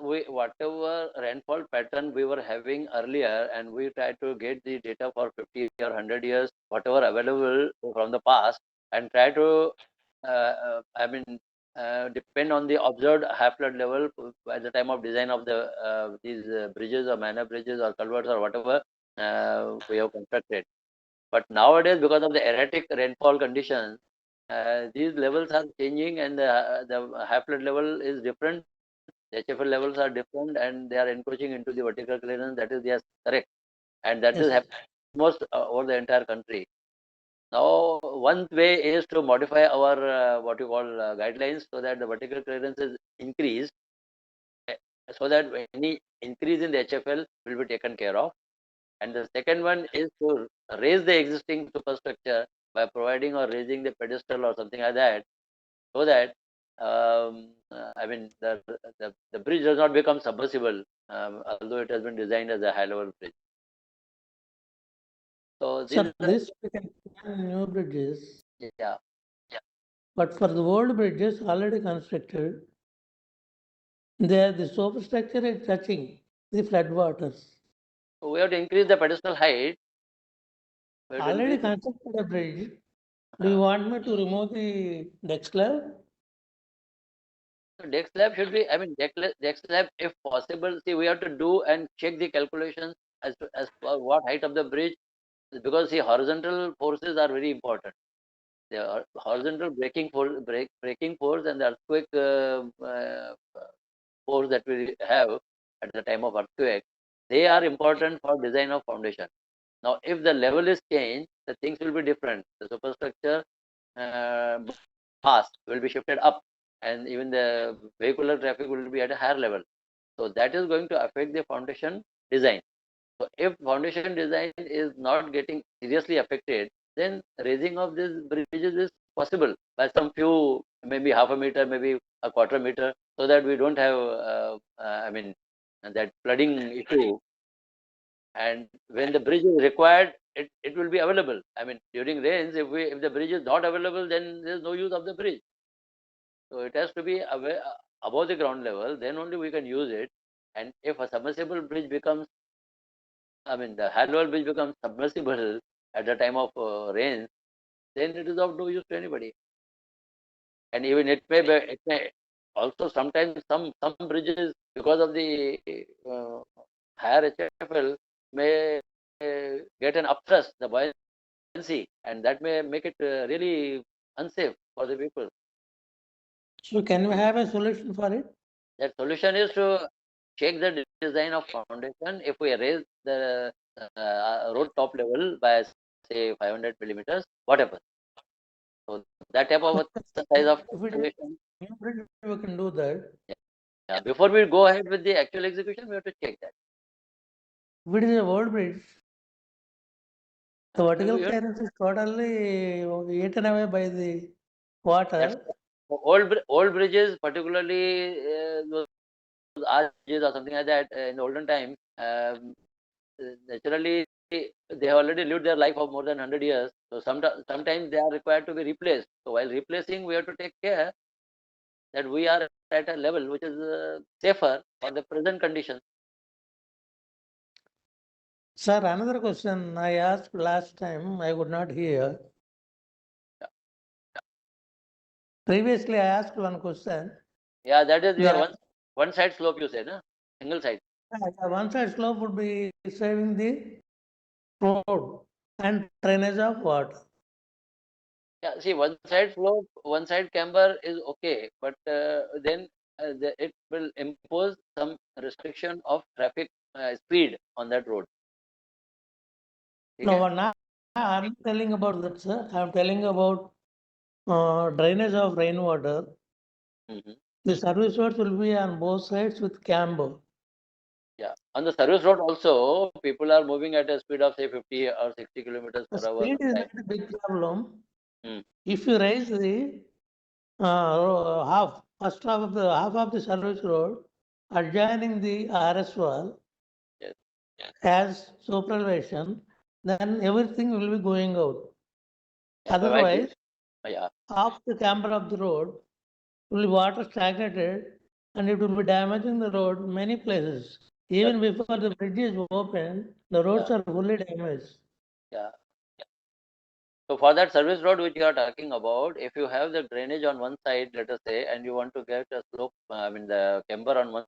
rainfall pattern we were having earlier, and we try to get the data for 50 or 100 years, whatever available from the past, and try to, depend on the observed high flood level at the time of design of these bridges or minor bridges or culverts or whatever we have constructed. But nowadays, because of the erratic rainfall conditions, these levels are changing, and the high flood level is different. The HFL levels are different, and they are encroaching into the vertical clearance. That is, yes, correct, and that is Yes. happening almost over the entire country. Now, one way is to modify our what you call guidelines so that the vertical clearance is increased, eh, so that any increase in the HFL will be taken care of. And the second one is to raise the existing superstructure by providing or raising the pedestal or something like that, so that I mean the bridge does not become submersible, although it has been designed as a high level bridge. So these Sir, are, this we can plan new bridges, yeah. but for the old bridges already constructed, there the superstructure is touching the floodwaters. So we have to increase the pedestal height. We have to Already increase constructed a bridge. Do you want me to remove the deck slab? the deck slab should be, I mean, deck slab, if possible. See, we have to do and check the calculations as for what height of the bridge, because the horizontal forces are very important. The horizontal braking force and the earthquake force that we have at the time of earthquake, they are important for design of foundation. Now, if the level is changed, the things will be different. The superstructure mass will be shifted up, and even the vehicular traffic will be at a higher level. So that is going to affect the foundation design. So if foundation design is not getting seriously affected, then raising of these bridges is possible by some few, maybe half a meter, maybe a quarter meter, so that we don't have, I mean, that flooding issue. And when the bridge is required, it will be available. I mean, during rains, if the bridge is not available, then there is no use of the bridge. So it has to be above the ground level, then only we can use it. And if a submersible bridge becomes, I mean, the high level bridge becomes submersible at the time of rains, then it is of no use to anybody. And even it may also sometimes some bridges, because of the higher HFL, may get an upthrust, the buoyancy, and that may make it really unsafe for the people. So can we have a solution for it? That solution is to check the design of foundation. If we raise the road top level by say 500 millimeters, whatever. So that type of exercise of If it is calculation. new bridge, we can do that. Yeah, before we go ahead with the actual execution, we have to check that. If it is a old bridge, the vertical We have- clearance is totally eaten away by the water. old bridges, particularly those arches or something like that, in the olden times, naturally they have already lived their life of more than 100 years. So sometimes they are required to be replaced. So while replacing, we have to take care that we are at a level which is safer for the present conditions. Sir, another question I asked last time, I could not hear. Previously, I asked one question. Yeah, that is your Yeah. one side slope, you say, no? Single side. One side slope would be saving the road and drainage of water. Yeah, see, one side slope, one side camber is okay, but then it will impose some restriction of traffic speed on that road. No, Okay? now I'm telling about that, sir. I'm telling about drainage of rainwater. Mhm. The service roads will be on both sides with camber. Yeah, on the service road also, people are moving at a speed of say 50 or 60 kilometers The per hour. speed is not a big problem. Mm. If you raise the half of the service road adjoining the RS wall Yes. as supervision, then everything will be going out. Yeah, Otherwise, yeah, half the camber of the road will be water stagnated and it will be damaging the road many places. Even before the bridge is open, the roads are fully damaged. yeah. So for that service road which you are talking about, if you have the drainage on one side, let us say, and you want to get a slope, I mean the camber on one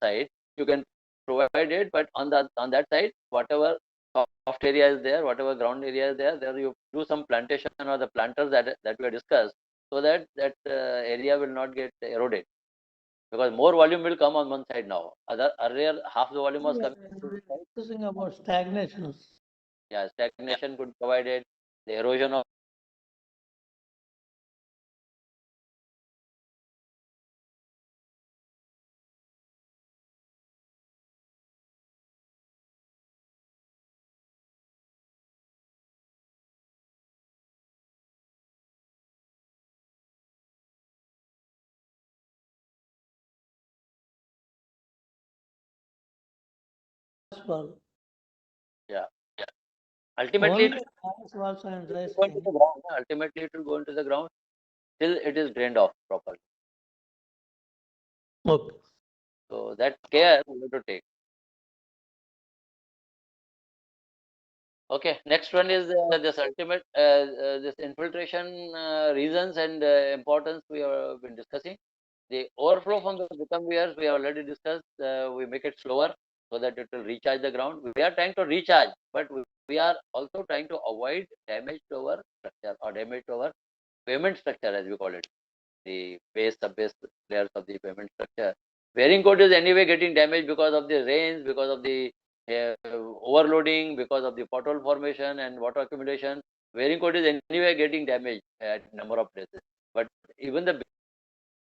side, you can provide it, but on that side, whatever soft area is there, whatever ground area is there, there you do some plantation or the planters that we have discussed, so that area will not get eroded. Because more volume will come on one side now. Earlier, half the volume was coming. We are discussing about stagnation. Yeah, stagnation could be provided. The erosion of Well, yeah. Ultimately, only gas valves and dry it will go into skin. the ground. Ultimately, it will go into the ground till it is drained off properly. Okay. So that care we have to take. Okay, next one is this ultimate this infiltration reasons and importance we have been discussing. The overflow from the become wears we have already discussed. We make it slower so that it will recharge the ground. We are trying to recharge, but we are also trying to avoid damage to our structure or damage to our pavement structure, as we call it, the base sub-base layers of the pavement structure. Wearing coat is anyway getting damaged because of the rains, because of the overloading, because of the pothole formation and water accumulation. Wearing coat is anyway getting damaged at number of places. But even the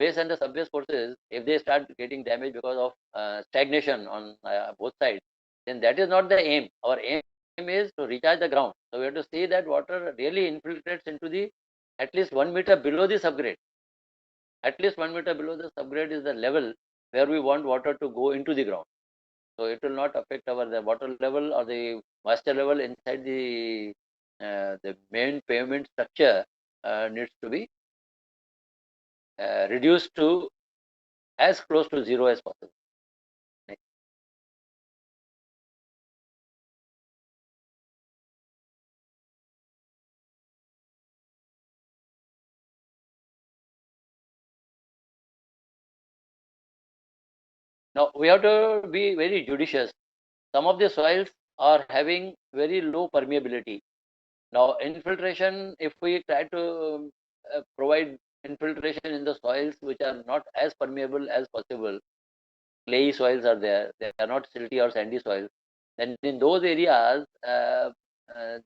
base and the sub-base courses, if they start getting damaged because of stagnation on both sides, then that is not the aim. Our aim is to recharge the ground. So we have to see that water really infiltrates into the at least 1 meter below the subgrade. At least 1 meter below the subgrade is the level where we want water to go into the ground. So it will not affect our the water level or the moisture level inside the main pavement structure needs to be reduced to as close to zero as possible. Now we have to be very judicious. Some of the soils are having very low permeability. Now infiltration, if we try to provide infiltration in the soils which are not as permeable as possible, clayey soils are there, they are not silty or sandy soils, then in those areas,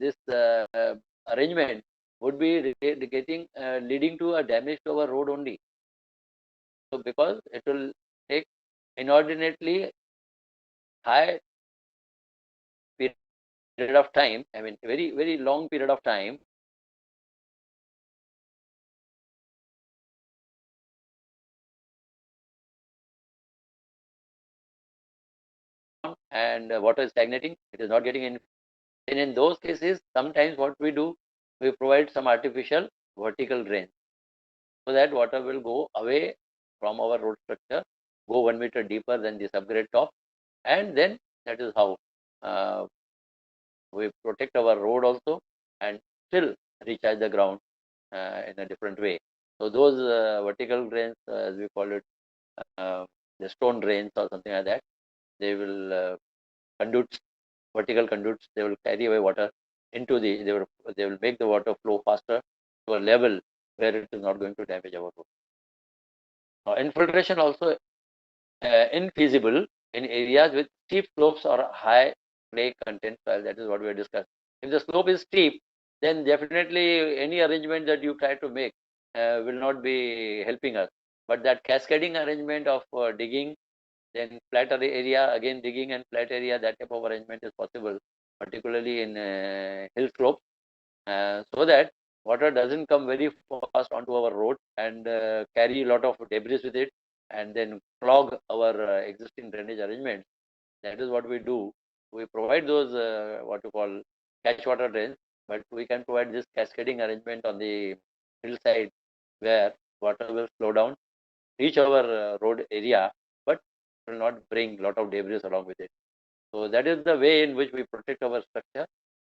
this arrangement would be getting leading to a damage to our road only. So because it will take inordinately high period of time, I mean very, very long period of time, and water is stagnating, it is not getting in. And in those cases, sometimes what we do, we provide some artificial vertical drains so that water will go away from our road structure, go 1 meter deeper than the subgrade top, and then that is how we protect our road also and still recharge the ground in a different way. So those vertical drains, as we call it, the stone drains or something like that, they will conduits, vertical conduits, they will carry away water into they will make the water flow faster to a level where it is not going to damage our road. Infiltration also infeasible in areas with steep slopes or high clay content soil. That is what we have discussed. If the slope is steep, then definitely any arrangement that you try to make will not be helping us. But that cascading arrangement of digging, then flat area, again digging and flat area, that type of arrangement is possible, particularly in hill slopes, so that water doesn't come very fast onto our road and carry a lot of debris with it and then clog our existing drainage arrangements. That is what we do. We provide those what you call catch water drains, but we can provide this cascading arrangement on the hillside where water will flow down, reach our road area, but will not bring a lot of debris along with it. So that is the way in which we protect our structure,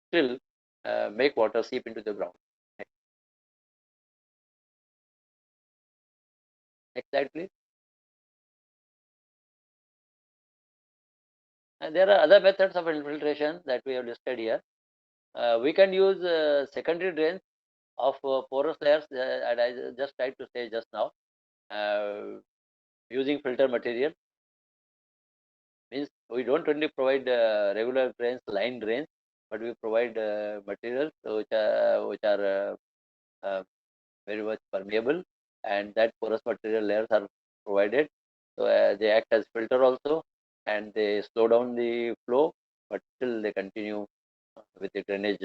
still make water seep into the ground. Next slide, please. And there are other methods of infiltration that we have listed here. We can use secondary drains of porous layers, and I just tried to say just now, using filter material. Means we don't only provide regular drains, line drains, but we provide materials which are very much permeable, and that porous material layers are provided. So they act as filter also, and they slow down the flow, but still they continue with the drainage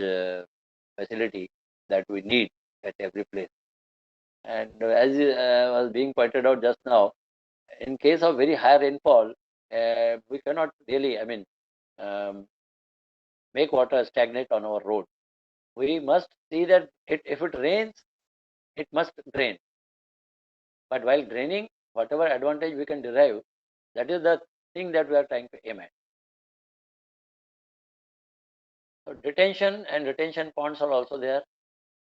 facility that we need at every place. And as was being pointed out just now, in case of very high rainfall, we cannot really, um, make water stagnate on our road. We must see that if it rains, it must drain. But while draining, whatever advantage we can derive, that is the thing that we are trying to aim at. So detention and retention ponds are also there.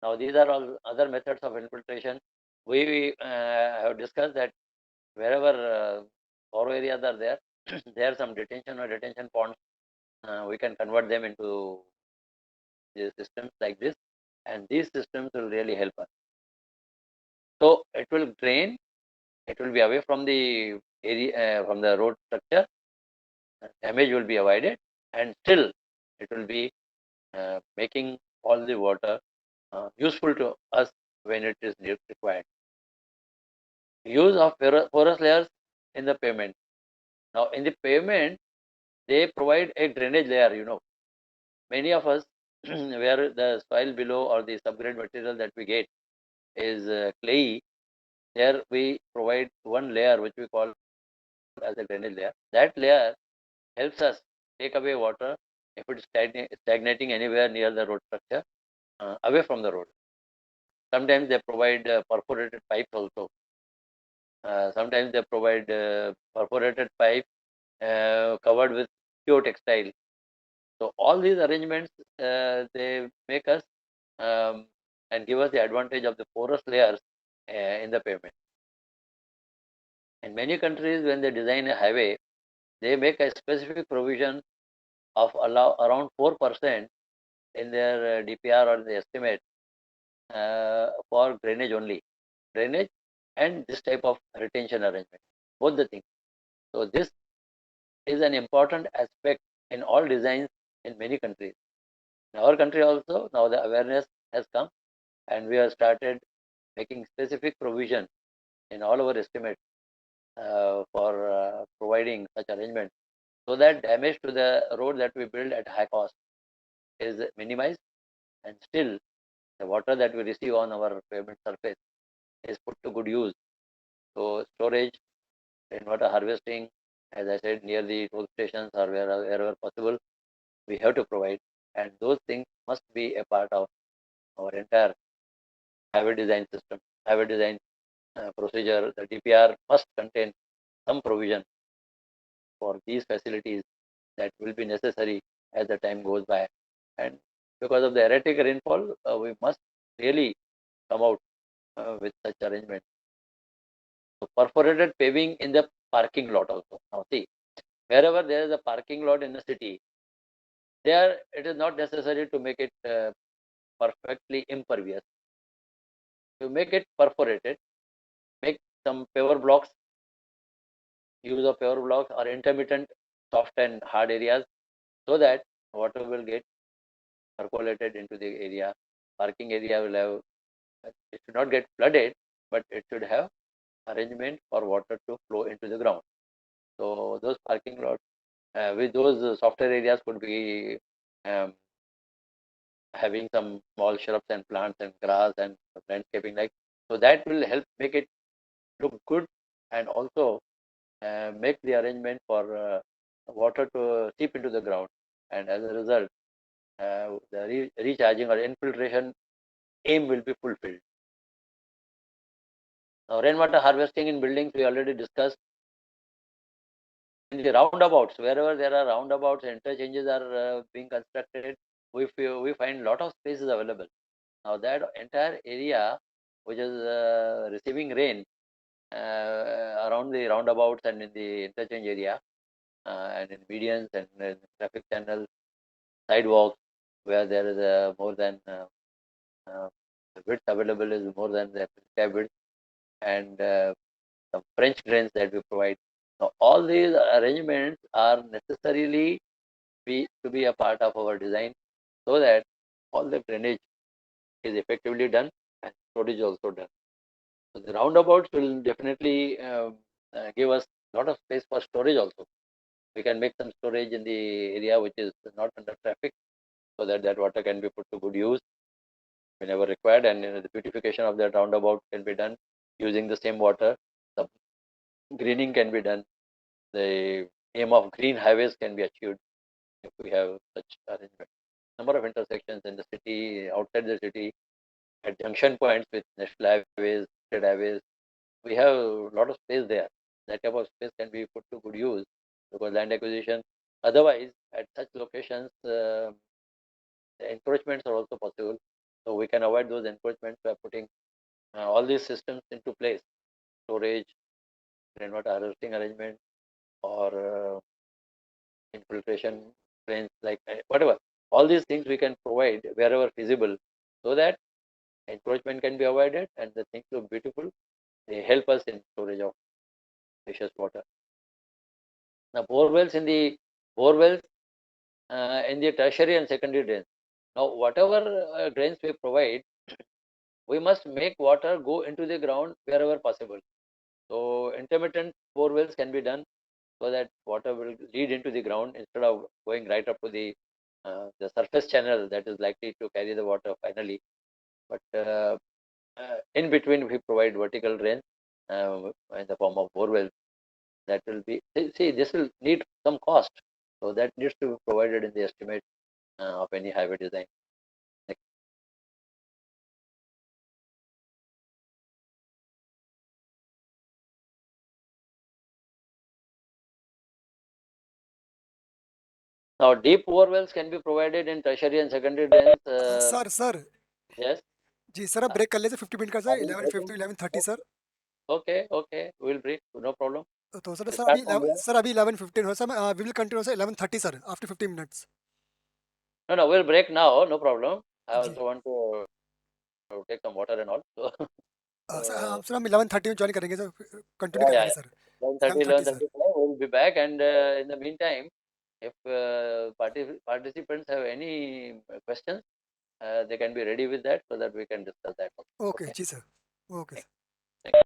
Now these are all other methods of infiltration. We have discussed that wherever borrow areas are there, there are some detention or retention ponds. We can convert them into the systems like this, and these systems will really help us. So it will drain, it will be away from the area, from the road structure, damage will be avoided, and still it will be making all the water useful to us when it is required. Use of porous layers in the pavement. Now in the pavement, they provide a drainage layer, Many of us, where the soil below or the subgrade material that we get is clayey, there we provide one layer which we call as a drainage layer. That layer helps us take away water if it is stagnating anywhere near the road structure, away from the road. Sometimes they provide perforated pipes also. Sometimes they provide perforated pipe covered with geotextile. So all these arrangements, they make us and give us the advantage of the porous layers in the pavement. In many countries, when they design a highway, they make a specific provision of allow around 4% in their DPR or the estimate for drainage only. Drainage and this type of retention arrangement, both the things. So this is an important aspect in all designs in many countries. In our country also, now the awareness has come, and we have started making specific provision in all our estimates for providing such arrangements, so that damage to the road that we build at high cost is minimized, and still the water that we receive on our pavement surface is put to good use. So storage, rainwater harvesting, as I said, near the toll stations or wherever possible, we have to provide, and those things must be a part of our entire highway design system, highway design procedure. The DPR must contain some provision for these facilities that will be necessary as the time goes by. And because of the erratic rainfall, we must really come out with such arrangement. So perforated paving in the parking lot also. Now see, wherever there is a parking lot in the city, there it is not necessary to make it perfectly impervious. To make it perforated, make some paver blocks, use of paver blocks or intermittent soft and hard areas, so that water will get percolated into the area. Parking area will have, it should not get flooded, but it should have arrangement for water to flow into the ground. So those parking lots with those softer areas could be um, having some small shrubs and plants and grass and landscaping like, so that will help make it look good, and also make the arrangement for water to seep into the ground, and as a result the recharging or infiltration aim will be fulfilled. Now rainwater harvesting in buildings we already discussed. In the roundabouts, wherever there are roundabouts, interchanges are being constructed, we find lot of spaces available. Now that entire area which is receiving rain around the roundabouts and in the interchange area, and in medians and in traffic channels, sidewalks, where there is more than the width available is more than the prescribed width, and some French drains that we provide. Now, all these arrangements are necessarily to be a part of our design, so that all the drainage is effectively done and storage also done. So the roundabouts will definitely give us a lot of space for storage also. We can make some storage in the area which is not under traffic, so that that water can be put to good use whenever required, and the beautification of that roundabout can be done using the same water. The greening can be done. The aim of green highways can be achieved if we have such arrangement. Number of intersections in the city, outside the city, at junction points with national highways, state highways, we have a lot of space there. That type of space can be put to good use, because land acquisition. Otherwise, at such locations, the encroachments are also possible. So we can avoid those encroachments by putting all these systems into place: storage, rainwater harvesting arrangement, or infiltration drains, like whatever. All these things we can provide wherever feasible, so that encroachment can be avoided and the things look beautiful. They help us in storage of precious water. Now, borewells in the tertiary and secondary drains. Now, whatever drains we provide, we must make water go into the ground wherever possible. So, intermittent borewells can be done, so that water will lead into the ground instead of going right up to the surface channel that is likely to carry the water finally. But in between, we provide vertical drains in the form of borewells. That will be, see, this will need some cost, so that needs to be provided in the estimate of any highway design. Now, deep bore wells can be provided in tertiary and secondary drains. Sir Yes. जी sir, आप break कर लीजिए 50 minute का sir, Are we 11:50 breaking? 11:30 sir. Okay, okay, we'll break, no problem. तो sir We'll sir start अभी from here. Sir अभी 11:15 हो sir, we will continue sir 11:30 sir, after 15 minutes. No, no, we'll break now, no problem. I जी also want to take some water and all. So, सर हम 11:30 में join करेंगे sir, continue yeah, करेंगे yeah. Sir 11:30, 11:30 sir. 11:35, we'll be back. And in the meantime, if participants have any questions, they can be ready with that, so that we can discuss that. Okay Okay. जी sir, okay sir. Thank you.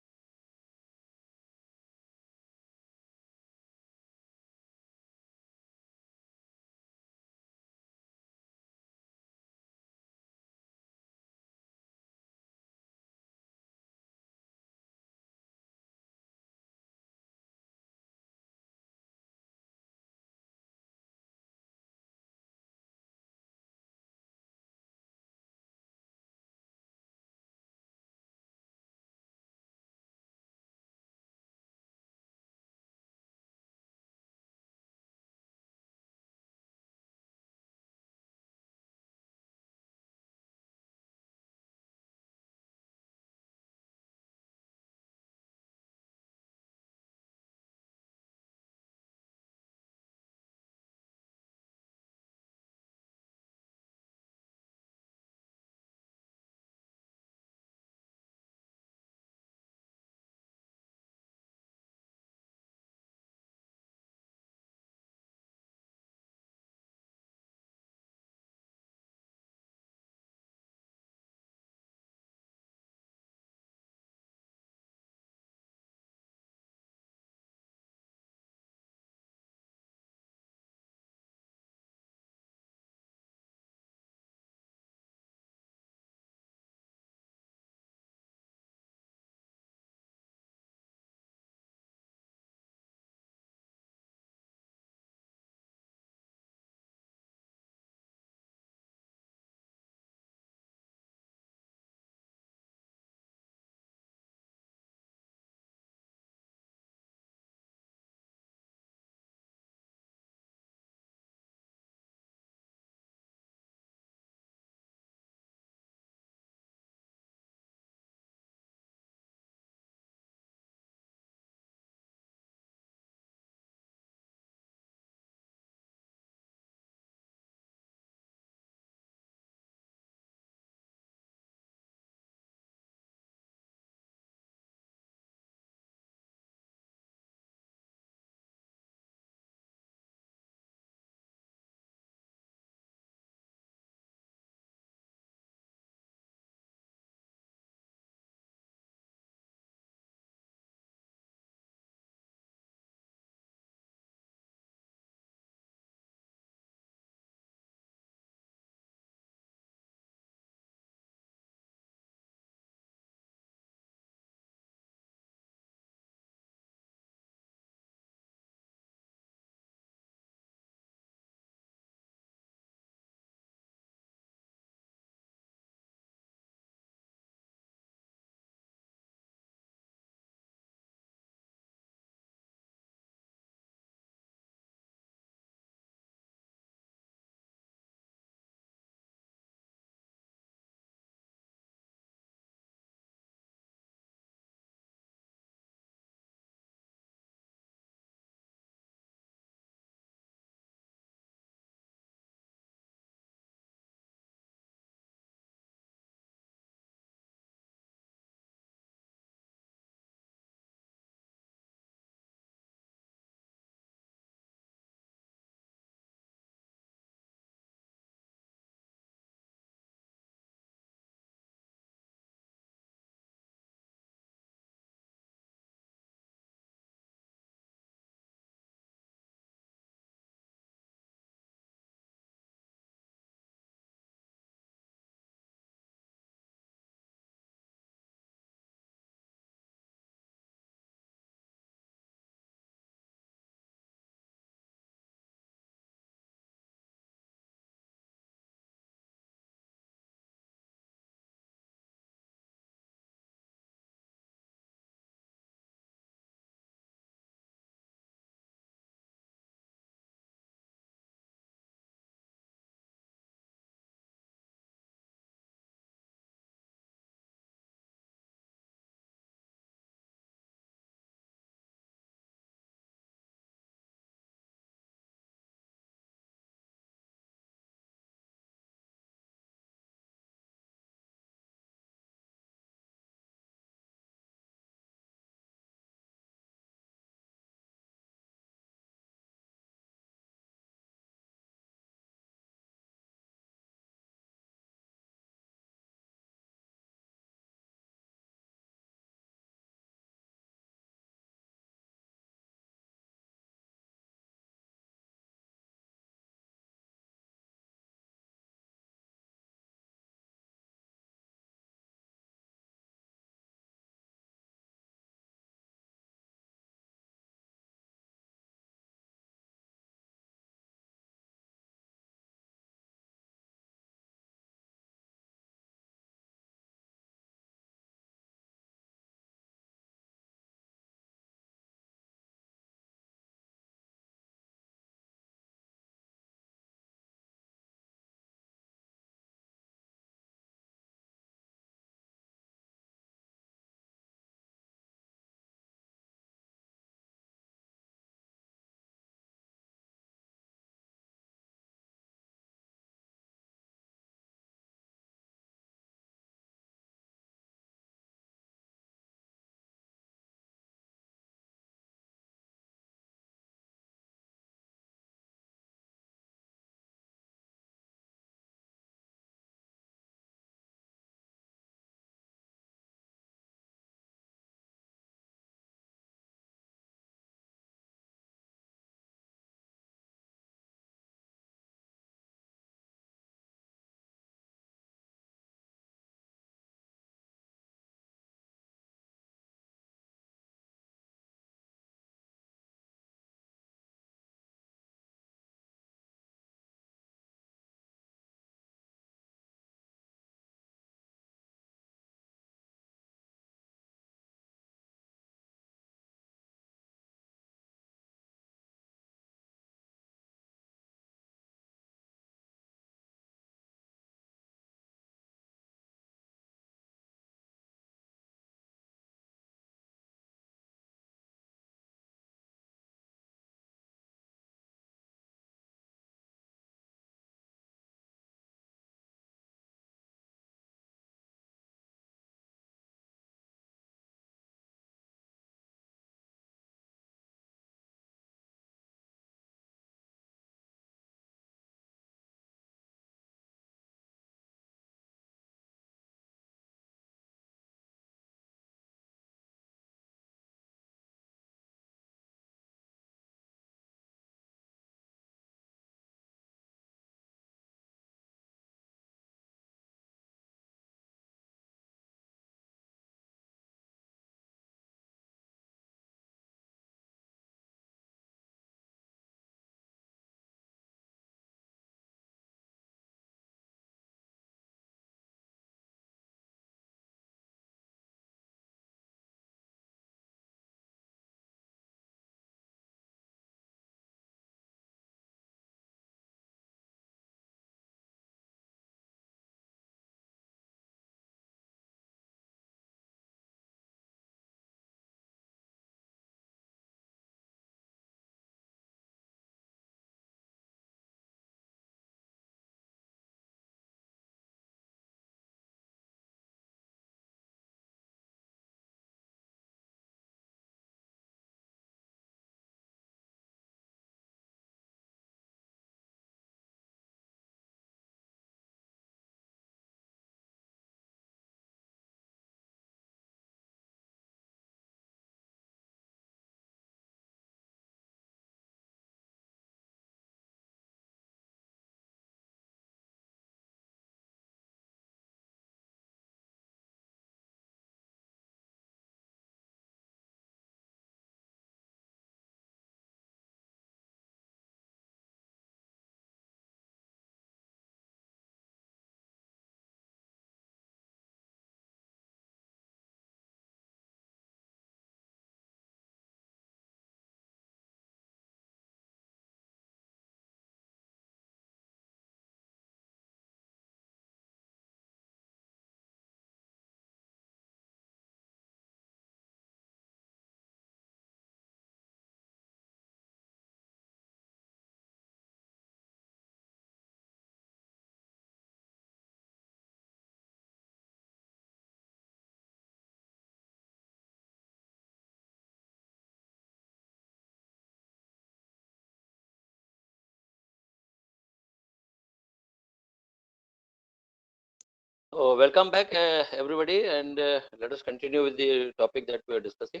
Welcome back, everybody, and let us continue with the topic that we are discussing.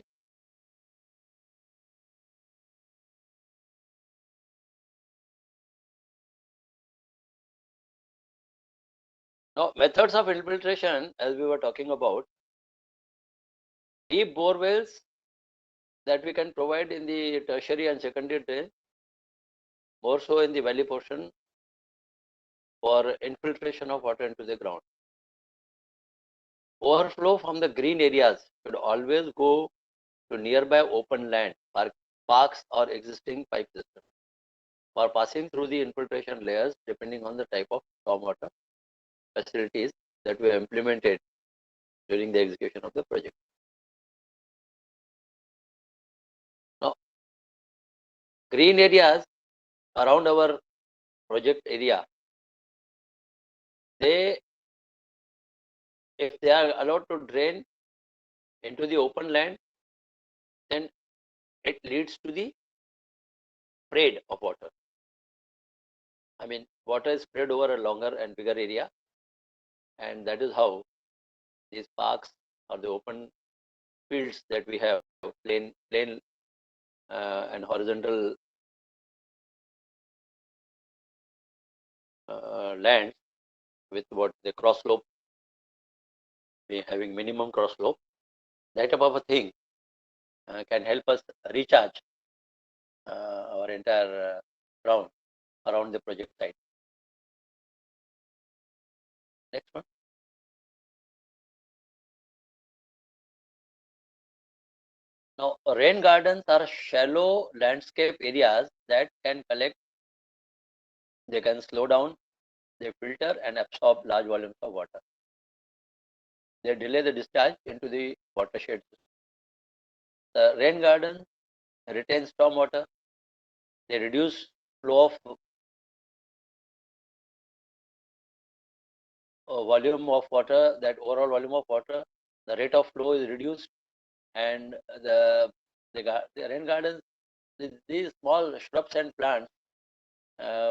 Now, methods of infiltration, as we were talking about, deep bore wells that we can provide in the tertiary and secondary drain, more so in the valley portion, for infiltration of water into the ground. Overflow from the green areas should always go to nearby open land, parks or existing pipe system for passing through the infiltration layers depending on the type of stormwater facilities that were implemented during the execution of the project. Now, green areas around our project area, if they are allowed to drain into the open land, then it leads to the spread of water. I mean, water is spread over a longer and bigger area, and that is how these parks or the open fields that we have, plain and horizontal lands with what the cross slope, having minimum cross slope, that type of a thing can help us recharge our entire ground around the project site. Next one. Now, rain gardens are shallow landscape areas that can collect, they can slow down, they filter and absorb large volumes of water. They delay the discharge into the watershed. The rain garden retains storm water, they reduce flow of volume of water, that overall volume of water, the rate of flow is reduced, and the rain gardens, these small shrubs and plants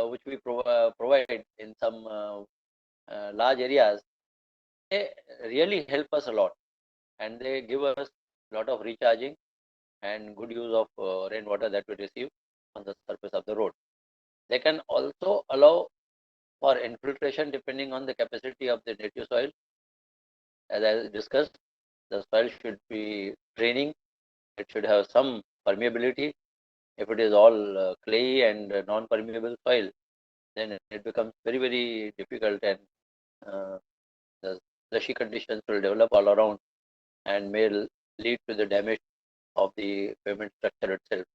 which we provide in some large areas, they really help us a lot, and they give us a lot of recharging and good use of rainwater that we receive on the surface of the road. They can also allow for infiltration depending on the capacity of the native soil. As I discussed, the soil should be draining, it should have some permeability. If it is all clay and non-permeable soil, then it becomes very, very difficult, and the slushy conditions will develop all around and may lead to the damage of the pavement structure itself.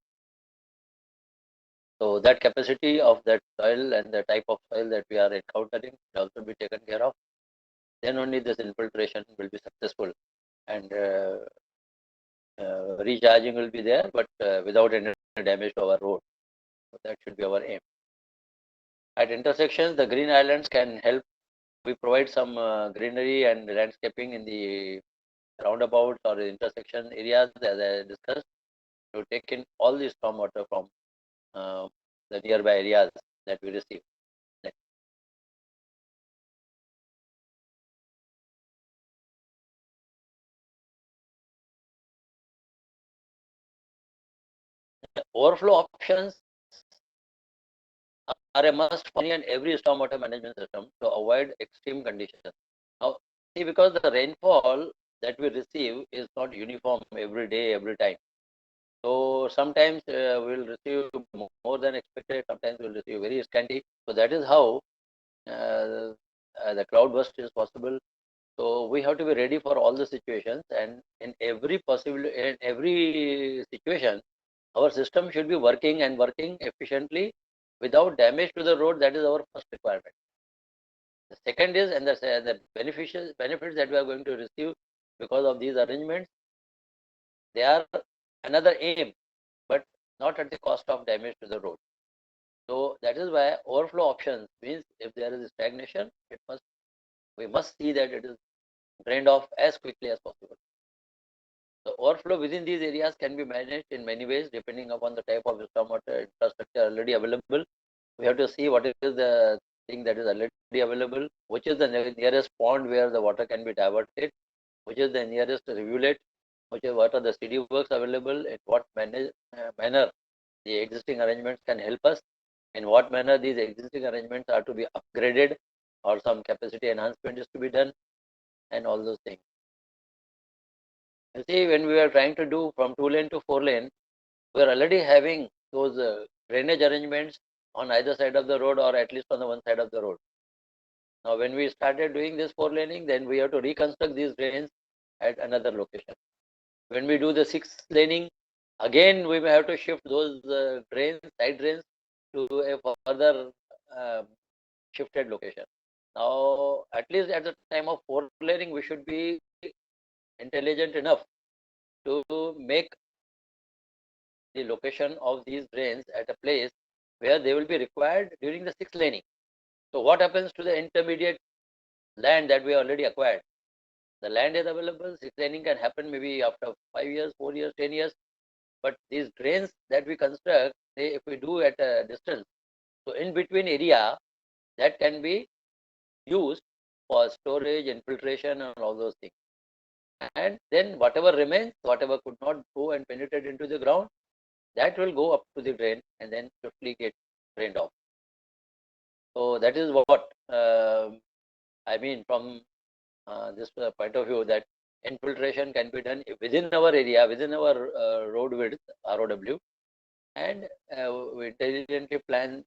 So that capacity of that soil and the type of soil that we are encountering should also be taken care of. Then only this infiltration will be successful, and recharging will be there, but without any damage to our road. So that should be our aim. At intersections, the green islands can help. We provide some greenery and landscaping in the roundabouts or intersection areas, as I discussed, to take in all the stormwater from the nearby areas that we receive. Next. Overflow options are a must for any and every stormwater management system to avoid extreme conditions. Now, see, because the rainfall that we receive is not uniform every day, every time. So sometimes we'll receive more than expected, sometimes we'll receive very scanty. So that is how the cloudburst is possible. So we have to be ready for all the situations, and in every situation, our system should be working and working efficiently without damage to the road. That is our first requirement. The second is, and the benefits that we are going to receive because of these arrangements, they are another aim, but not at the cost of damage to the road. So that is why overflow options means if there is stagnation, we must see that it is drained off as quickly as possible. The overflow within these areas can be managed in many ways depending upon the type of stormwater infrastructure already available. We have to see what is the thing that is already available, which is the nearest pond where the water can be diverted, which is the nearest rivulet, what are the CD works available, in what manner the existing arrangements can help us, in what manner these existing arrangements are to be upgraded or some capacity enhancement is to be done, and all those things. You see, when we are trying to do from 2-lane to 4-lane, we are already having those drainage arrangements on either side of the road or at least on the one side of the road. Now, when we started doing this 4-laning, then we have to reconstruct these drains at another location. When we do the 6-laning, again we may have to shift those drains, side drains, to a further shifted location. Now, at least at the time of 4-laning, we should be intelligent enough to make the location of these drains at a place where they will be required during the 6-laning. So what happens to the intermediate land that we already acquired? The land is available, 6-laning can happen maybe after 5 years, 4 years, 10 years. But these drains that we construct, if we do at a distance, so in between area, that can be used for storage, infiltration, and all those things. And then whatever remains, whatever could not go and penetrate into the ground, that will go up to the drain and then swiftly get drained off. So that is what I mean from this point of view, that infiltration can be done within our area, within our road width, ROW, and we intelligently plan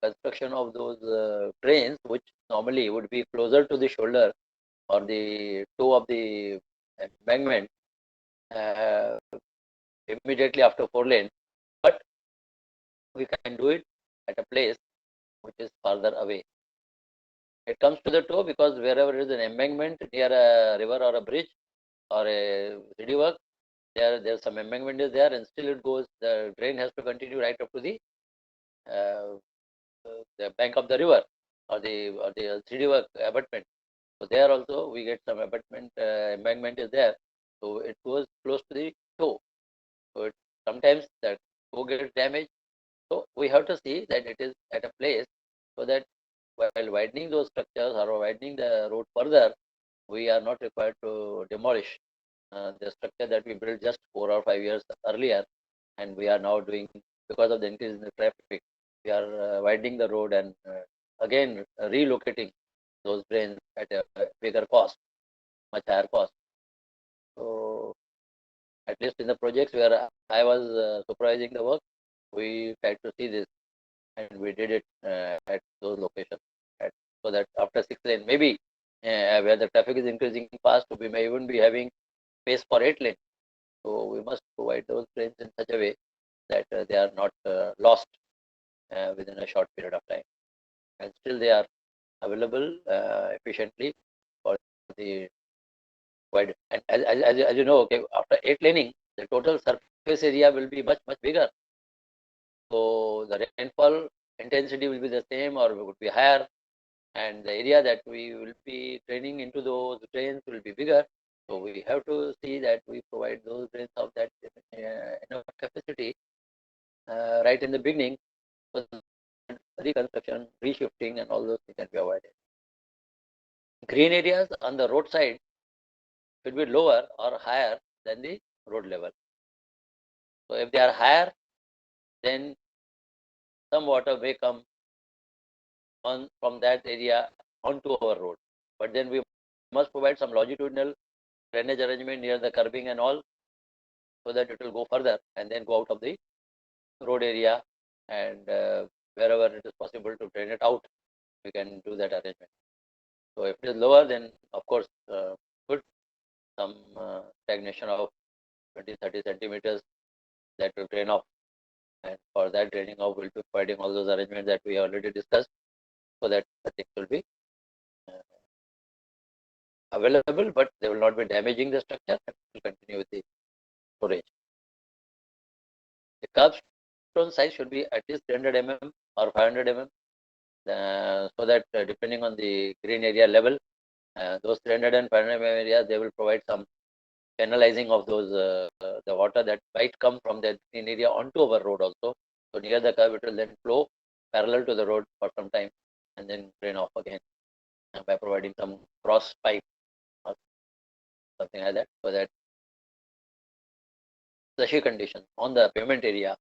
construction of those drains, which normally would be closer to the shoulder or the toe of the embankment immediately after 4-lane, but we can do it at a place which is farther away. It comes to the toe because wherever there is an embankment near a river or a bridge or a city work, there's some embankment is there, and still it goes. The drain has to continue right up to the bank of the river or the city work abutment. So there also we get some abutment embankment is there, so it goes close to the toe. So sometimes that toe gets damaged. So we have to see that it is at a place so that while widening those structures or widening the road further, we are not required to demolish the structure that we built just 4 or 5 years earlier, and we are now doing, because of the increase in the traffic, we are widening the road and again relocating those drains at a bigger cost, much higher cost. So at least in the projects where I was supervising the work, we tried to see this, and we did it at those locations, so that after 6-lane, maybe where the traffic is increasing fast, we may even be having space for 8-lane. So we must provide those trains in such a way that they are not lost within a short period of time, and still they are available efficiently for the wide. And as you know, okay, after 8-laning, the total surface area will be much bigger. So the rainfall intensity will be the same or would be higher, and the area that we will be draining into those drains will be bigger. So we have to see that we provide those drains of that enough capacity right in the beginning, so reconstruction, reshifting, and all those things can be avoided. Green areas on the roadside should be lower or higher than the road level. So if they are higher, then some water may come from that area onto our road. But then we must provide some longitudinal drainage arrangement near the curbing and all, so that it will go further and then go out of the road area, and wherever it is possible to drain it out, we can do that arrangement. So if it is lower, then of course put some stagnation of 20-30 centimeters that will drain off, and for that draining off, we'll be providing all those arrangements that we already discussed, so that the things will be available, but they will not be damaging the structure, and will continue with the storage. The curbstone size should be at least 300 mm or 500 mm, so that depending on the green area level, those 300 and 500 mm areas, they will provide some canalizing of those the water that might come from the green area onto our road also. So near the curb, it will then flow parallel to the road for some time, and then drain off again by providing some cross pipe or something like that, so that slushy conditions on the pavement area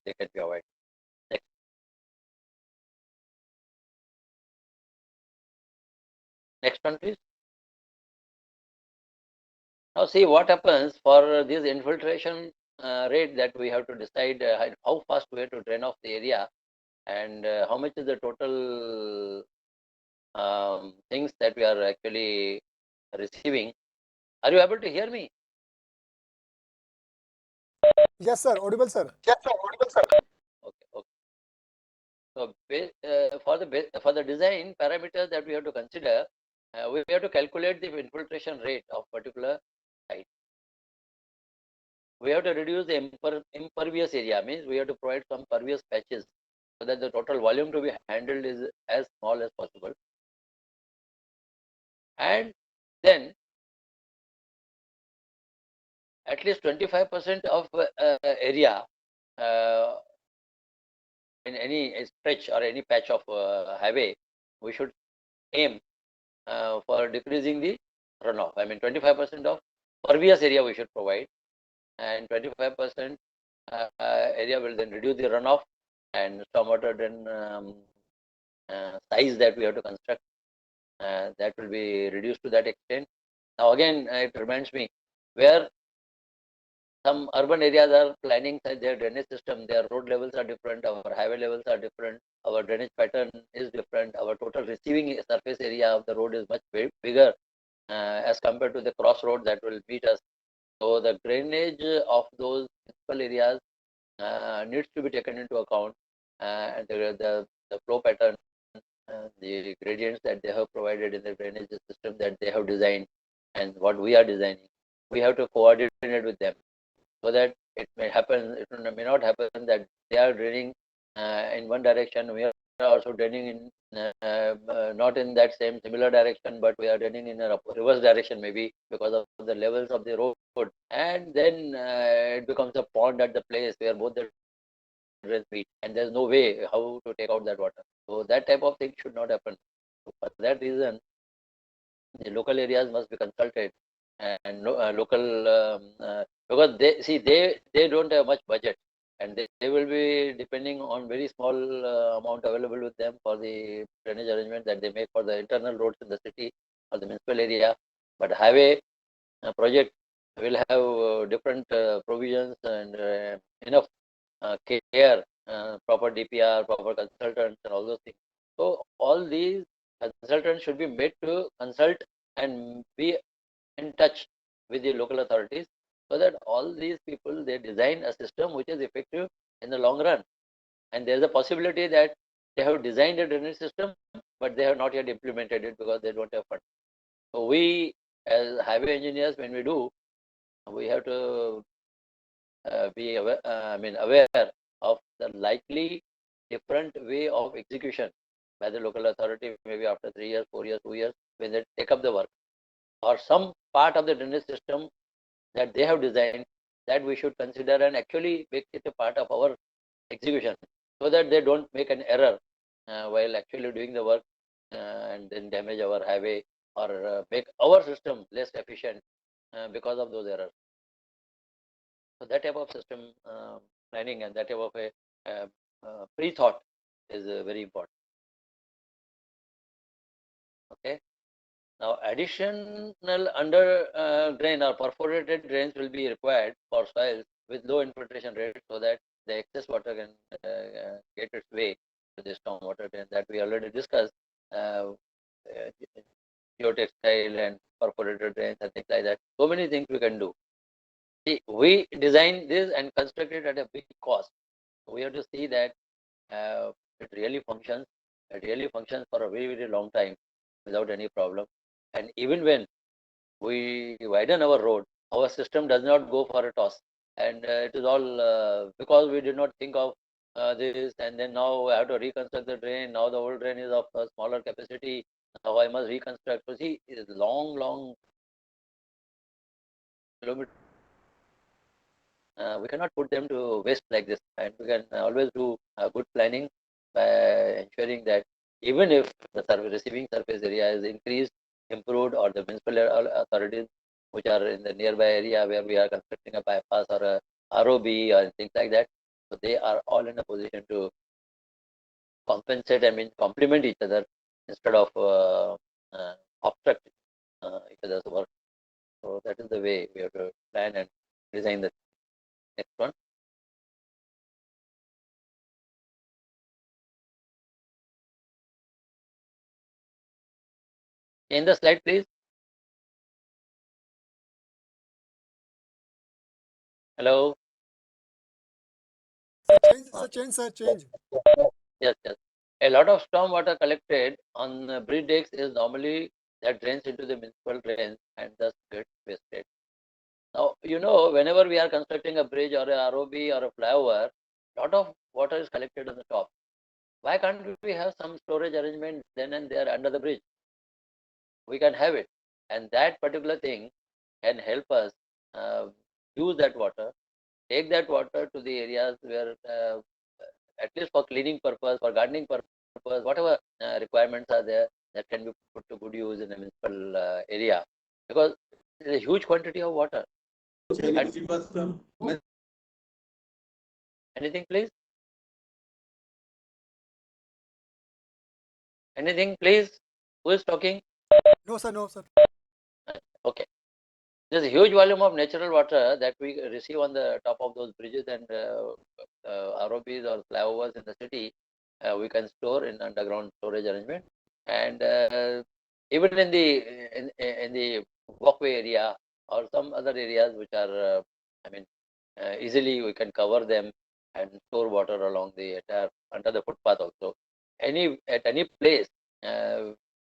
they can be avoided. Next. Next one, please. Now see what happens for this infiltration rate that we have to decide how fast we have to drain off the area, and how much is the total things that we are actually receiving. Are you able to hear me? Yes, sir. Audible, sir. Okay. So for the design parameters that we have to consider, we have to calculate the infiltration rate of particular site. We have to reduce the impervious area, means we have to provide some pervious patches so that the total volume to be handled is as small as possible. And then at least 25% of area in any stretch or any patch of highway, we should aim for decreasing the runoff. I mean 25% of pervious area we should provide, and 25% area will then reduce the runoff, and stormwater drain size that we have to construct that will be reduced to that extent. Now again, it reminds me, where some urban areas are planning their drainage system, their road levels are different, our highway levels are different, our drainage pattern is different, our total receiving surface area of the road is much bigger as compared to the crossroad that will meet us. So the drainage of those municipal areas needs to be taken into account, and the flow pattern, the gradients that they have provided in the drainage system that they have designed, and what we are designing, we have to coordinate with them, so that it may happen, it may not happen that they are draining in one direction, we are also draining in not in that same similar direction, but we are draining in a reverse direction, maybe because of the levels of the road, and then it becomes a pond at the place where both the drains meet, and there's no way how to take out that water. So that type of thing should not happen. So for that reason, the local areas must be consulted, and local because they don't have much budget, and they will be depending on very small amount available with them for the drainage arrangement that they make for the internal roads in the city or the municipal area. But highway project will have different provisions and enough care, proper DPR, proper consultants, and all those things. So all these consultants should be made to consult and be in touch with the local authorities, so that all these people, they design a system which is effective in the long run. And there is a possibility that they have designed a drainage system, but they have not yet implemented it because they don't have funds. So we, as highway engineers, when we do, we have to be aware, aware of the likely different way of execution by the local authority, maybe after 3 years, 4 years, 2 years, when they take up the work, or some part of the drainage system that they have designed, that we should consider and actually make it a part of our execution, so that they don't make an error while actually doing the work and then damage our highway, or make our system less efficient because of those errors. So that type of system planning and that type of a pre-thought is very important. Okay. Now, additional under drain or perforated drains will be required for soils with low infiltration rate, so that the excess water can get its way to the storm water drain that we already discussed. Geotextile and perforated drains and things like that. So many things we can do. See, we design this and construct it at a big cost. We have to see that it really functions. It really functions for a very, very long time without any problem. And even when we widen our road, our system does not go for a toss. And it is all because we did not think of this, and then now I have to reconstruct the drain. Now the old drain is of a smaller capacity. Now I must reconstruct. So see, it is long kilometers. We cannot put them to waste like this, and we can always do good planning by ensuring that even if the receiving surface area is increased, improved, or the municipal authorities which are in the nearby area where we are constructing a bypass or a ROB or things like that, so they are all in a position to compensate, complement each other instead of obstruct each other's work. So that is the way we have to plan and design the next one. In the slide, please. Hello. Change. Yes, yes. A lot of storm water collected on bridge decks is normally that drains into the municipal drains and thus gets wasted. Now, whenever we are constructing a bridge or a ROB or a flyover, lot of water is collected on the top. Why can't we have some storage arrangement then and there under the bridge? We can have it, and that particular thing can help us use that water, take that water to the areas where at least for cleaning purpose, for gardening purpose, whatever requirements are there, that can be put to good use in a municipal area, because there is a huge quantity of water. Anything, please? Anything, please? Who is talking? No, sir. Okay. There's a huge volume of natural water that we receive on the top of those bridges and ROBs or flyovers in the city. We can store in underground storage arrangement, and even in the walkway area or some other areas which are, easily we can cover them and store water along the entire under the footpath also. At any place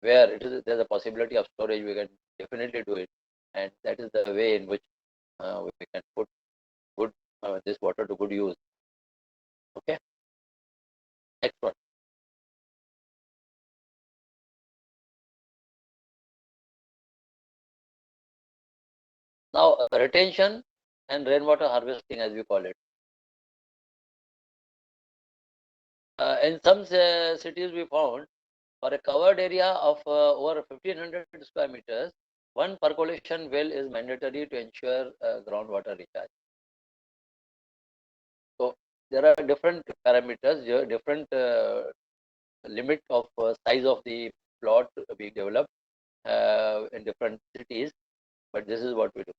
where there's a possibility of storage, we can definitely do it, and that is the way in which we can put good this water to good use. Okay. Next one. Now, retention and rainwater harvesting, as we call it. In some cities, we found for a covered area of over 1500 square meters, one percolation well is mandatory to ensure groundwater recharge. So there are different parameters, different limit of size of the plot being developed in different cities, but this is what we do.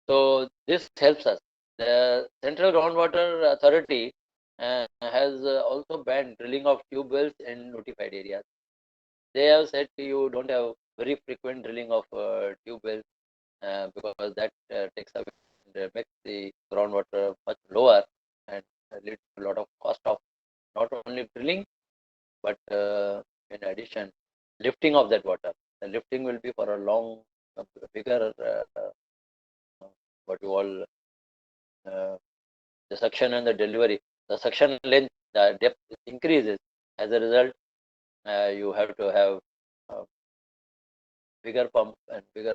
So this helps us. The Central Groundwater Authority has also banned drilling of tube wells in notified areas. They have said you don't have very frequent drilling of tube wells because that takes away and makes the groundwater much lower and leads to a lot of cost of not only drilling but in addition lifting of that water. The lifting will be for a long, bigger what you call the suction and the delivery. The suction length, the depth increases. As a result, you have to have bigger pump and bigger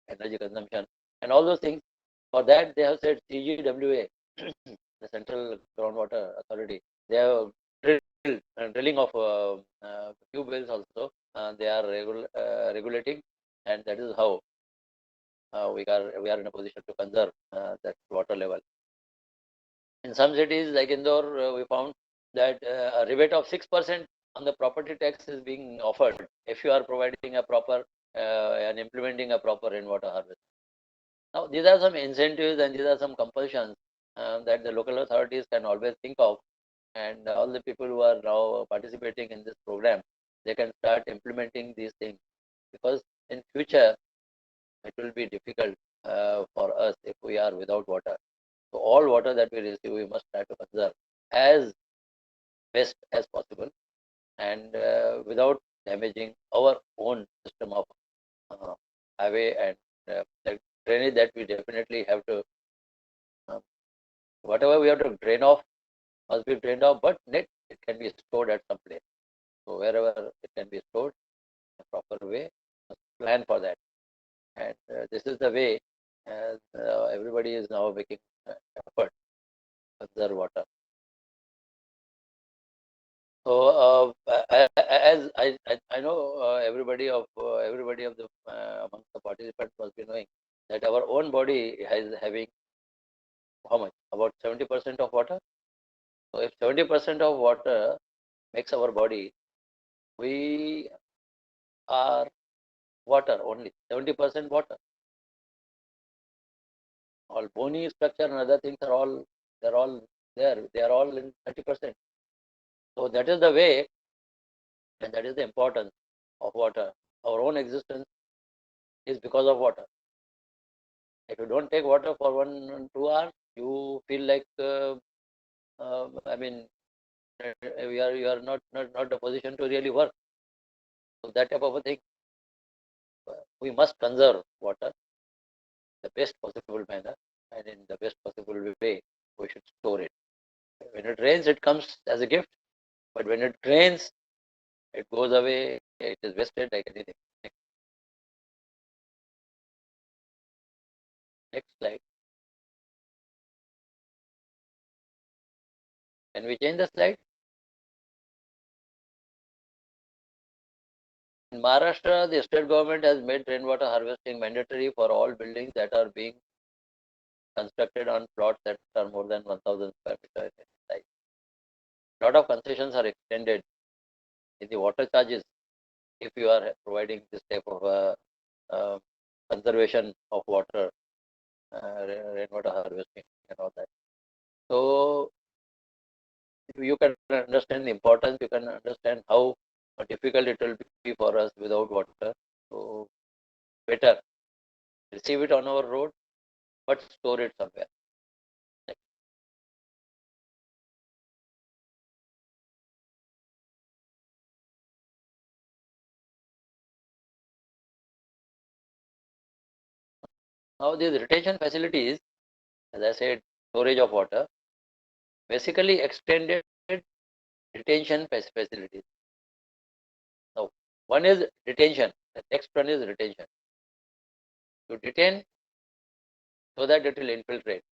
energy consumption and all those things. For that, they have said CGWA, the Central Groundwater Authority, they have drilling of tube wells also. They are regulating, and that is how we are in a position to conserve that water level. In some cities like Indore, we found that a rebate of 6% on the property tax is being offered if you are providing a proper and implementing a proper rainwater harvest. Now, these are some incentives and these are some compulsions that the local authorities can always think of, and all the people who are now participating in this program, they can start implementing these things, because in future it will be difficult for us if we are without water. So all water that we receive, we must try to conserve as best as possible, and without damaging our own system of highway and the drainage that we definitely have to, whatever we have to drain off must be drained off, but net it can be stored at some place. So wherever it can be stored in a proper way, plan for that. And this is the way everybody is now making effort to conserve water. So as I know everybody of the amongst the participants must be knowing that our own body is having how much? About 70% of water. So if 70% of water makes our body, we are water only, 70% water. All bony structure and other things are all there. They are all in 30%. So that is the way, and that is the importance of water. Our own existence is because of water. If you don't take water for 2 hours, you feel like I mean you are not the position to really work. So that type of a thing. We must conserve water the best possible manner and in the best possible way. We should store it. When it rains, it comes as a gift, but when it rains, it goes away. It is wasted like anything. Next slide. Can we change the slide? In Maharashtra, the state government has made rainwater harvesting mandatory for all buildings that are being constructed on plots that are more than 1,000 square meters in size. A lot of concessions are extended in the water charges if you are providing this type of conservation of water, rainwater harvesting and all that. So you can understand the importance, you can understand how difficult it will be for us without water. So better receive it on our road, but store it somewhere. Now these retention facilities, as I said, storage of water, basically extended retention facilities. Now one is retention, the next one is retention. To detain so that it will infiltrate.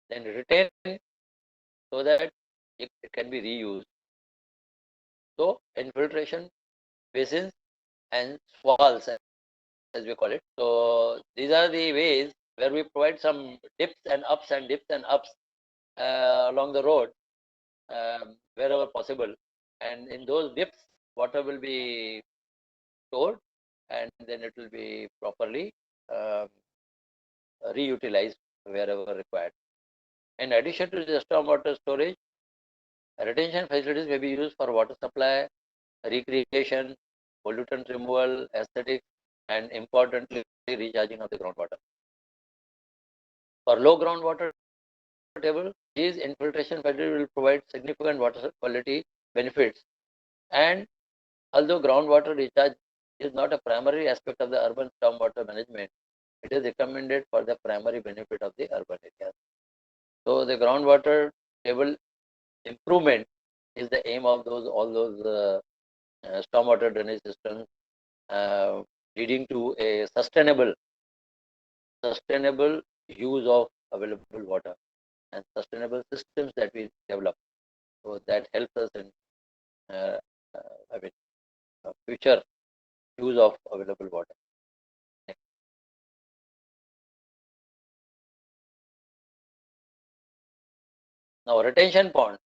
Then retain so that it can be reused. So infiltration basins and swales, as we call it. So these are the ways where we provide some dips and ups along the road wherever possible. And in those dips, water will be stored and then it will be properly reutilized wherever required. In addition to the stormwater storage, retention facilities may be used for water supply, recreation, pollutant removal, aesthetics, and importantly, recharging of the groundwater. For low groundwater table, these infiltration facilities will provide significant water quality benefits. And although groundwater recharge is not a primary aspect of the urban stormwater management, it is recommended for the primary benefit of the urban areas. So the groundwater table improvement is the aim of all those stormwater drainage systems, leading to a sustainable use of available water and sustainable systems that we develop. So that helps us in future use of available water. Now retention pond.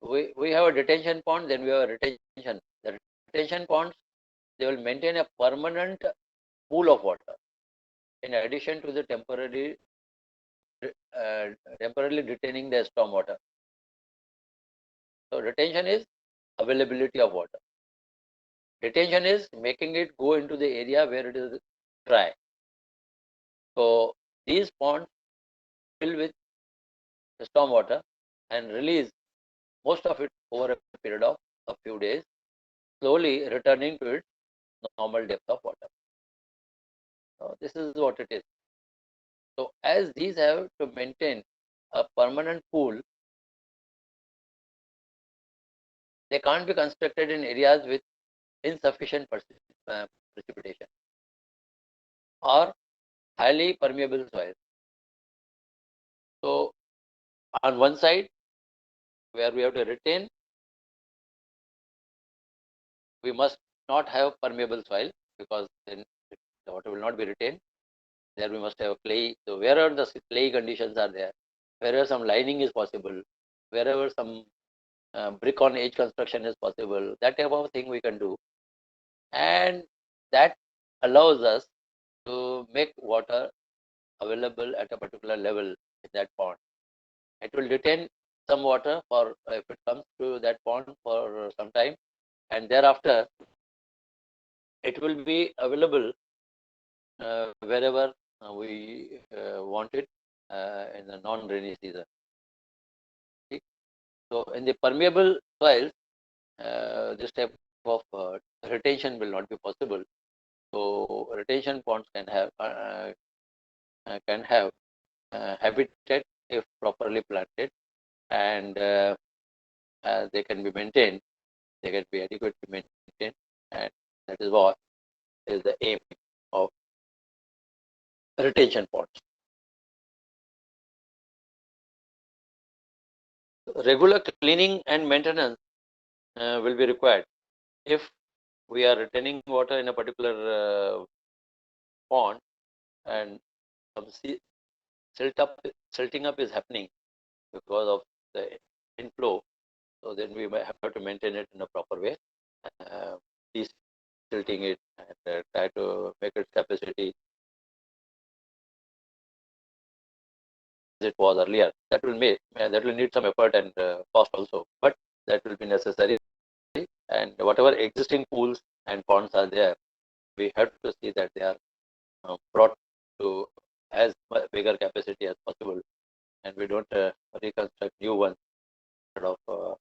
We have a detention pond, then we have a retention. The retention ponds, they will maintain a permanent pool of water in addition to the temporarily retaining the storm water. So retention is availability of water. Retention is making it go into the area where it is dry. So these ponds fill with storm water and release most of it over a period of a few days, slowly returning to its normal depth of water. So this is what it is. So as these have to maintain a permanent pool, they can't be constructed in areas with insufficient precipitation or highly permeable soil. So on one side, where we have to retain we must not have permeable soil, because then the water will not be retained. There we must have clay. So wherever the clay conditions are there, wherever some lining is possible, wherever some brick on edge construction is possible, that type of thing we can do, and that allows us to make water available at a particular level in that pond. It will retain some water for if it comes to that pond for some time, and thereafter it will be available wherever we want it in the non-rainy season. Okay? So in the permeable soils, this type of retention will not be possible. So retention ponds can have habitat if properly planted, and they can be maintained. They can be adequately maintained, and that is what is the aim of retention ponds. Regular cleaning and maintenance will be required if we are retaining water in a particular pond, and some silting up is happening because of the inflow. So then we might have to maintain it in a proper way, silting it, and try to make its capacity as it was earlier. That will need some effort and cost also, but that will be necessary. And whatever existing pools and ponds are there, we have to see that they are brought to as bigger capacity as possible, and we don't reconstruct new ones. Instead of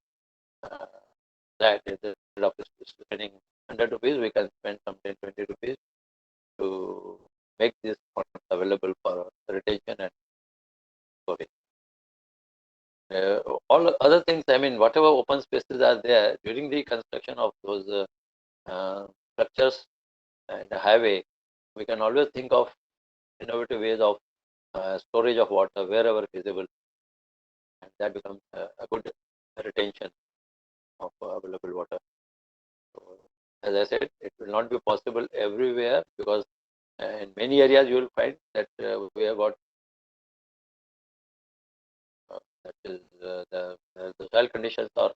that, instead of spending 100 rupees, we can spend some 10-20 rupees to make this ponds available for retention and storage. All other things, I mean, whatever open spaces are there during the construction of those structures and the highway, we can always think of innovative ways of storage of water wherever feasible, and that becomes a good retention of available water. So, as I said, it will not be possible everywhere, because in many areas you will find that we have got that is the soil conditions are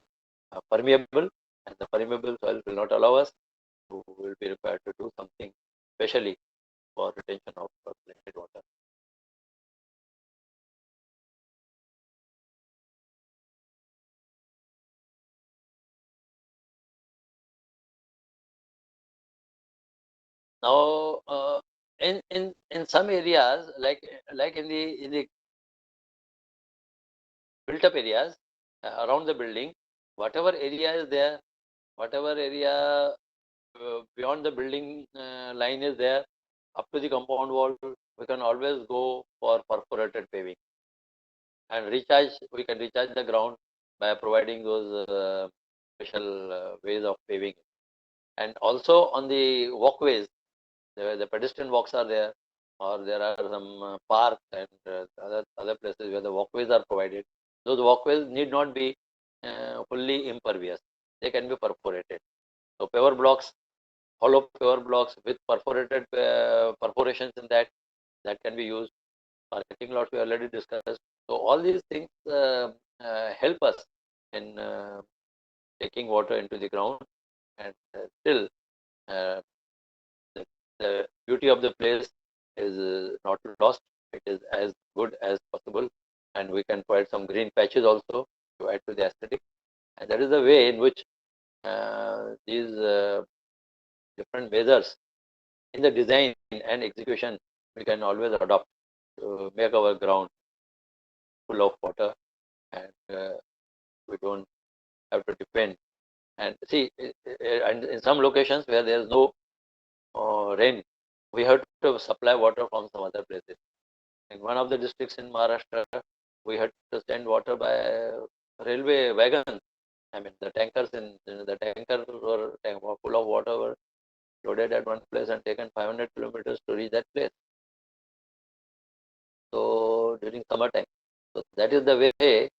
permeable, and the permeable soil will not allow us. We will be required to do something specially for retention of blended water. Now, in some areas, like in the built up areas around the building, whatever area is there, whatever area beyond the building line is there, up to the compound wall, we can always go for perforated paving, and we can recharge the ground by providing those special ways of paving. And also on the walkways, the pedestrian walks are there, or there are some parks and other places where the walkways are provided. Those walkways need not be fully impervious. They can be perforated. So paver blocks, hollow paver blocks with perforated perforations in that can be used. Parking lots we already discussed. So all these things help us in taking water into the ground, and still the beauty of the place is not lost. It is as good as possible, and we can provide some green patches also to add to the aesthetic. And that is the way in which these different measures in the design and execution we can always adopt to make our ground full of water, and we don't have to depend. And see, and in some locations where there is no rain, we have to supply water from some other places. In one of the districts in Maharashtra, we had to send water by railway wagons. I mean, the tankers the tankers were full of water were loaded at one place and taken 500 kilometers to reach that place. So during summertime, so that is the way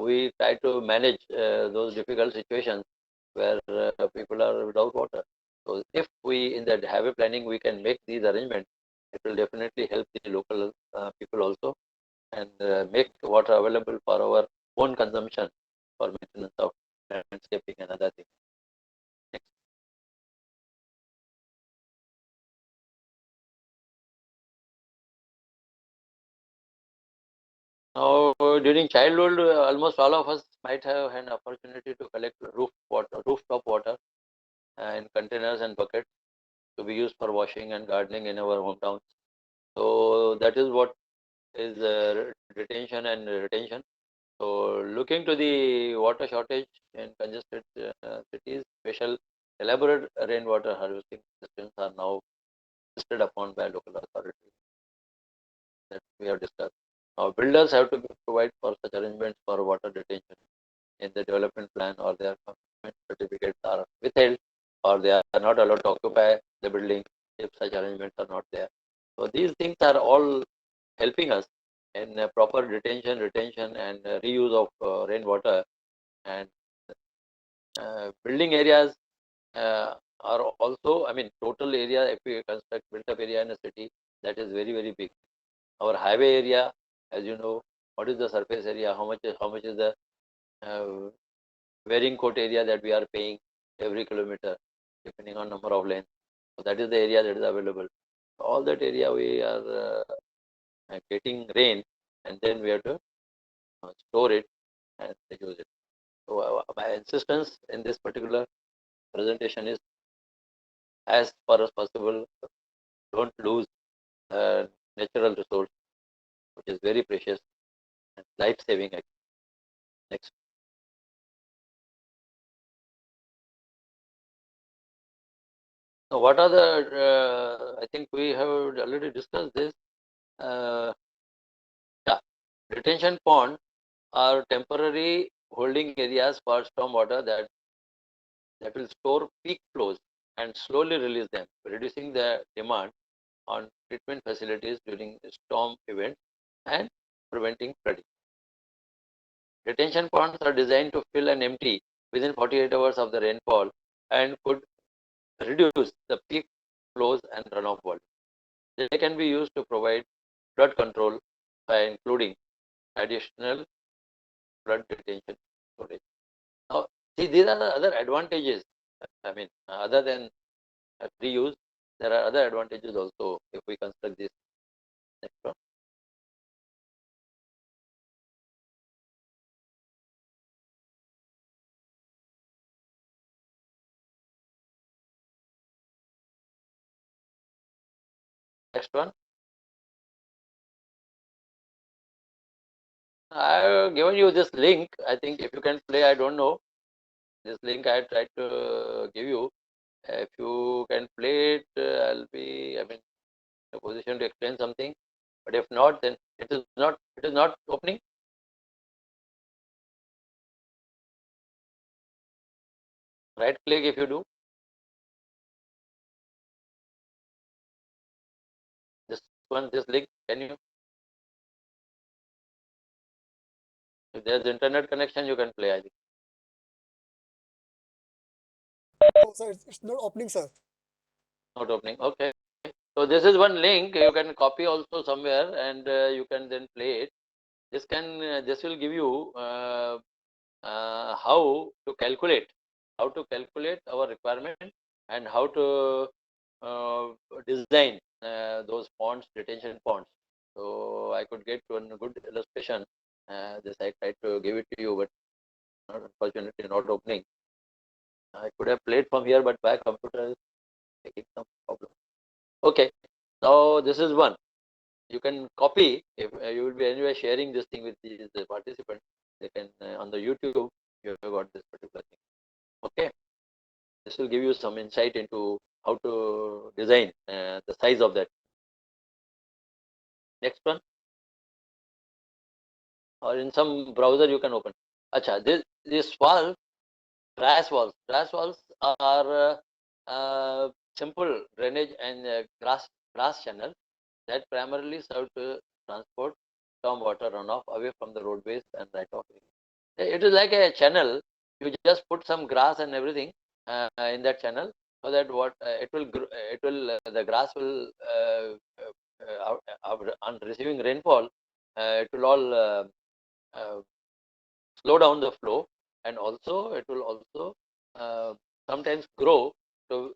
we try to manage those difficult situations where people are without water. So if we in that highway planning we can make these arrangements, it will definitely help the local people also, and make water available for our own consumption for maintenance of landscaping and other things. Next. Now, during childhood, almost all of us might have an opportunity to collect rooftop water in containers and buckets to be used for washing and gardening in our hometowns. So that is what is retention and retention. So looking to the water shortage in congested cities, special elaborate rainwater harvesting systems are now insisted upon by local authorities that we have discussed. Now builders have to provide for such arrangements for water retention in the development plan, or their commitment certificates are withheld, or they are not allowed to occupy the building if such arrangements are not there. So these things are all helping us in proper retention and reuse of rainwater, and building areas are also, I mean, total area, if we construct built up area in a city, that is very, very big. Our highway area, as you know, what is the surface area, how much is the uh, wearing coat area that we are paying every kilometer, depending on number of lanes. So that is the area that is available. All that area we are getting rain, and then we have to store it and use it. So my insistence in this particular presentation is, as far as possible, don't lose natural resource, which is very precious and life-saving. Next. Now, what are the? I think we have already discussed this. Yeah, retention ponds are temporary holding areas for stormwater that will store peak flows and slowly release them, reducing the demand on treatment facilities during storm events and preventing flooding. Retention ponds are designed to fill and empty within 48 hours of the rainfall and could reduce the peak flows and runoff volume. They can be used to provide flood control by including additional flood retention storage. Now, see, these are the other advantages. I mean, other than reuse, there are other advantages also if we construct this. Next one. Next one. I have given you this link. I think if you can play, I don't know. This link I tried to give you. If you can play it, I'll be, I mean, in a position to explain something. But if not, then it is not opening. Right click if you do. This one, this link, can you? If there's internet connection, you can play, I think. Oh, sir, it's not opening, sir. Not opening. Okay. So this is one link you can copy also somewhere, and you can then play it. This will give you how to calculate our requirement, and how to design those ponds, retention ponds. So I could get one good illustration. This I tried to give it to you, but unfortunately not opening. I could have played from here, but my computer is taking some problem. Okay, so this is one. You can copy, if you will be anyway sharing this thing with the participants. They can on the YouTube, you have got this particular thing. Okay, this will give you some insight into how to design the size of that. Next one, or in some browser you can open. Acha, this valve, grass walls are simple drainage and grass channel that primarily serve to transport storm water runoff away from the roadways and right of way. It is like a channel you just put some grass and everything in that channel, so that what the grass will on receiving rainfall, it will all slow down the flow, and also it will also sometimes grow to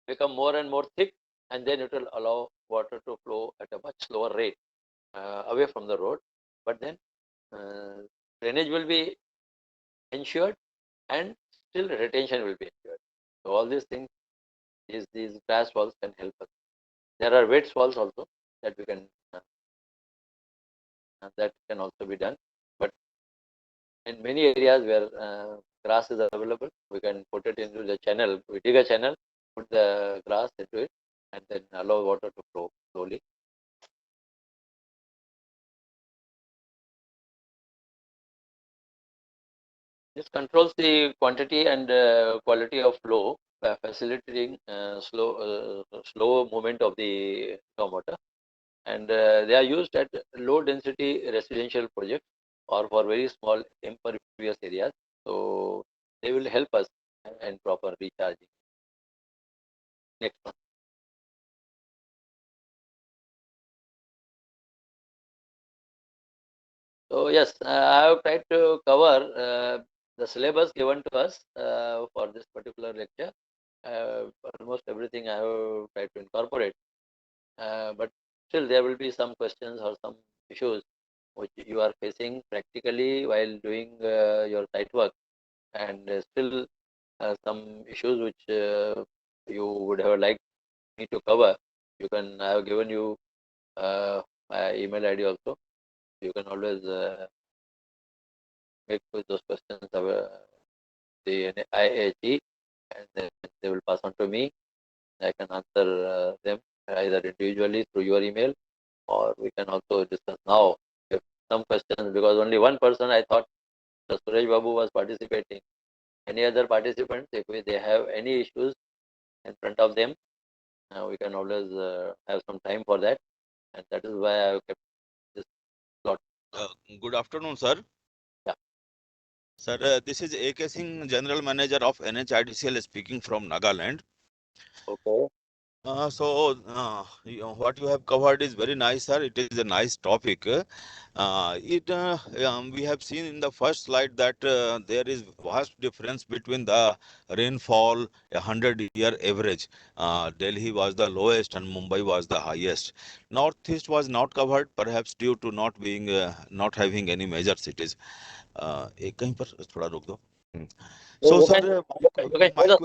become more and more thick, and then it will allow water to flow at a much slower rate away from the road. But then drainage will be ensured, and still retention will be ensured. So all these things, these grass walls can help us. There are wet walls also that we can that can also be done. But in many areas where grass is available, we can put it into the channel. We dig a channel, put the grass into it, and then allow water to flow slowly. This controls the quantity and quality of flow by facilitating slow movement of the stormwater. And they are used at low density residential projects or for very small impervious areas. So they will help us in proper recharging. Next one. So yes, I have tried to cover the syllabus given to us for this particular lecture. Almost everything I have tried to incorporate, but still there will be some questions or some issues which you are facing practically while doing your site work, and still some issues which you would have liked me to cover. You can, I have given you my email ID also. You can always make with those questions the IAG, and then they will pass on to me. I can answer them either individually through your email, or we can also discuss now if some questions, because only one person I thought the Suresh Babu was participating. Any other participants, if they have any issues in front of them, we can always have some time for that, and that is why I have kept this slot. Good afternoon, sir. Yeah. Sir, this is A.K. Singh, General Manager of NHIDCL speaking from Nagaland. Okay. What you have covered is very nice, sir. It is a nice topic. We have seen in the first slide that there is vast difference between the rainfall, 100-year average. Delhi was the lowest and Mumbai was the highest. Northeast was not covered, perhaps due to not having any major cities. एक कहीं पर थोड़ा रोक दो. So, You sir, can, you can my share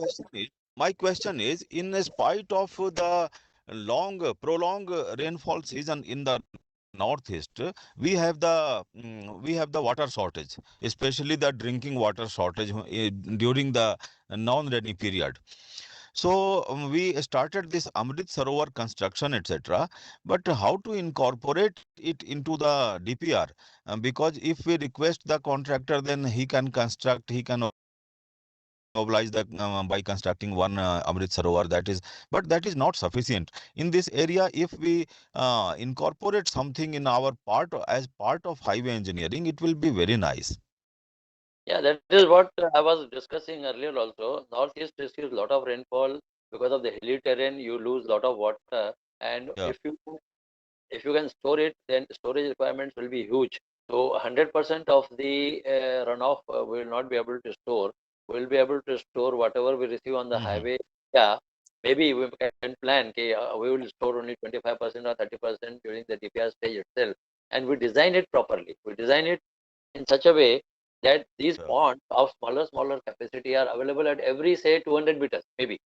the question is, in spite of the prolonged rainfall season in the northeast, we have the water shortage, especially the drinking water shortage during the non-rainy period. So we started this Amrit Sarovar construction, etc. But how to incorporate it into the DPR? Because if we request the contractor, then he can oblige that by constructing one Amrit Sarovar, but that is not sufficient. In this area, if we incorporate something in our as part of highway engineering, it will be very nice. Yeah, that is what I was discussing earlier also. Northeast receives a lot of rainfall because of the hilly terrain. You lose a lot of water, and Yeah. if you can store it, then storage requirements will be huge. So 100% of the runoff we will not be able to store. We will be able to store whatever we receive on the highway. Yeah, maybe we can plan. Okay, we will store only 25% or 30% during the DPR stage itself, and we design it properly. We design it in such a way that these Yeah. ponds of smaller capacity are available at every, say, 200 meters, maybe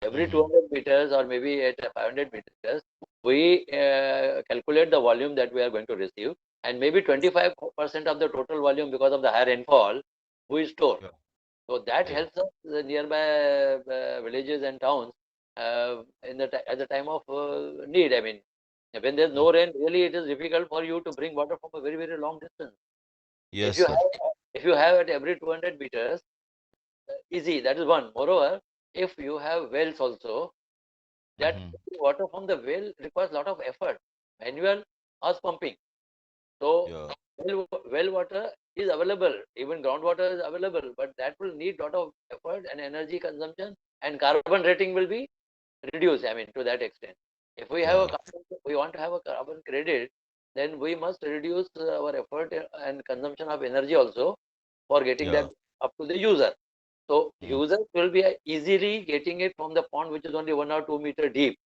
every 200 meters, or maybe at 500 meters, we calculate the volume that we are going to receive, and maybe 25% of the total volume, because of the high rainfall, we store. Yeah. So that Yeah. helps us, the nearby villages and towns, at the time of need. I mean, when there's no rain, really it is difficult for you to bring water from a very long distance. Yes, If sir. you have at every 200 meters, easy. That is one. Moreover, if you have wells also, that water from the well requires a lot of effort, manual or pumping. So Yeah. well water is available, even groundwater is available, but that will need lot of effort and energy consumption, and carbon rating will be reduced. I mean, to that extent. If we have a we want to have a carbon credit, then we must reduce our effort and consumption of energy also for getting that up to the user. So users will be easily getting it from the pond which is only 1 or 2 meter deep.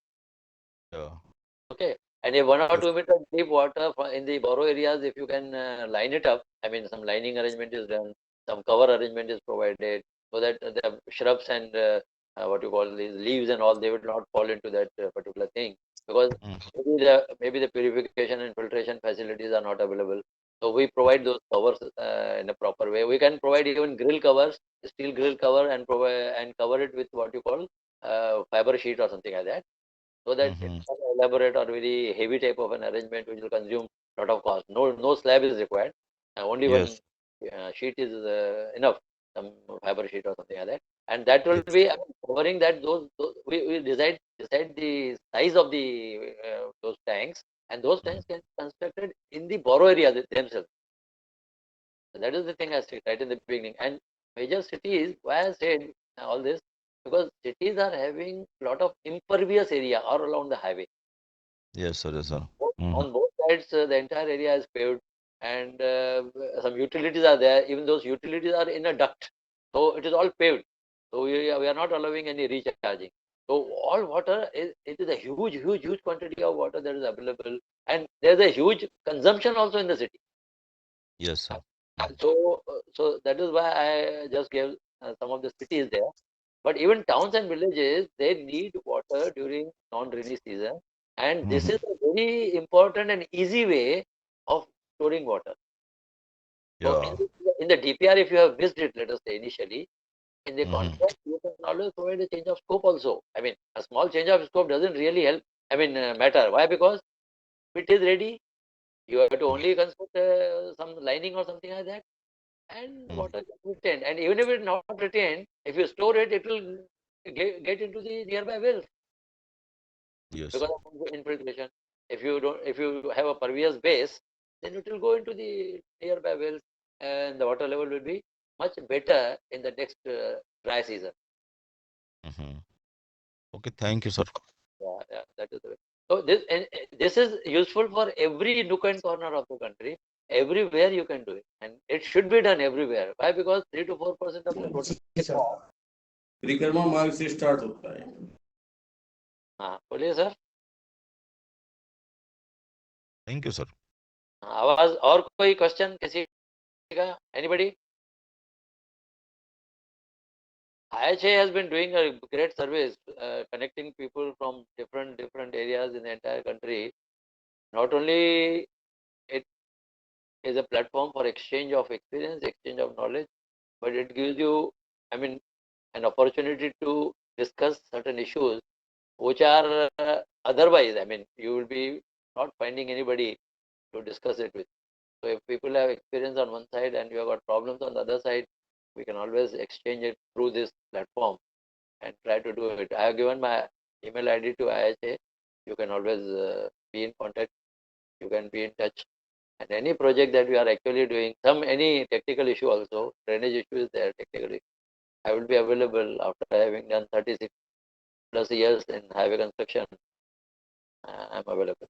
Okay, and if 1 or 2 meter deep water in the borrow areas, if you can line it up, I mean, some lining arrangement is done, some cover arrangement is provided, so that the shrubs and what you call these leaves and all, they will not fall into that particular thing, because maybe the purification and filtration facilities are not available. So we provide those covers in a proper way. We can provide even grill covers, steel grill cover, and provide and cover it with what you call fiber sheet or something like that, so that it's not elaborate or very heavy type of an arrangement which will consume a lot of cost. No slab is required. Only one sheet is enough, some fiber sheet or something like that, and that will be covering that. We decide the size of the those tanks, and those tanks can be constructed in the borrow area themselves. So that is the thing I said right in the beginning. And major cities, why I said all this, because cities are having a lot of impervious area all along the highway. Yes, sir. Yes, sir. On both sides, the entire area is paved, and some utilities are there. Even those utilities are in a duct, so it is all paved. So we are not allowing any recharging. So all water it is a huge quantity of water that is available, and there is a huge consumption also in the city. Yes, sir. So that is why I just gave some of the cities there. But even towns and villages, they need water during non-rainy season, and this is a very important and easy way of storing water. So in the DPR, if you have missed it, let us say initially, in the contract, you can always provide a change of scope also. I mean, a small change of scope doesn't really help. I mean, matter. Why? Because it is ready. You have to only construct some lining or something like that, and water gets retained. And even if it is not retained, if you store it, it will get into the nearby wells. Yes. Because of infiltration. If you have a pervious base, then it will go into the nearby wells, and the water level will be much better in the next dry season. Okay, thank you, sir. Yeah, that is the way. So this is useful for every nook and corner of the country. Everywhere you can do it, and it should be done everywhere. Why? Because 3 to 4% of the total. परिक्रमा मार्ग से start होता है. हाँ, बोलिए sir. Thank you, sir. आवाज और कोई क्वेश्चन किसी का? Anybody? IHA has been doing a great service, connecting people from different areas in the entire country. Not only it is a platform for exchange of experience, exchange of knowledge, but it gives you, I mean, an opportunity to discuss certain issues which are otherwise, I mean, you will be not finding anybody to discuss it with. So if people have experience on one side and you have got problems on the other side, we can always exchange it through this platform and try to do it. I have given my email ID to IHA. You can always be in contact. You can be in touch. And any project that we are actually doing, any technical issue also, drainage issue is there technically. I will be available after having done 36 plus years in highway construction. I'm available.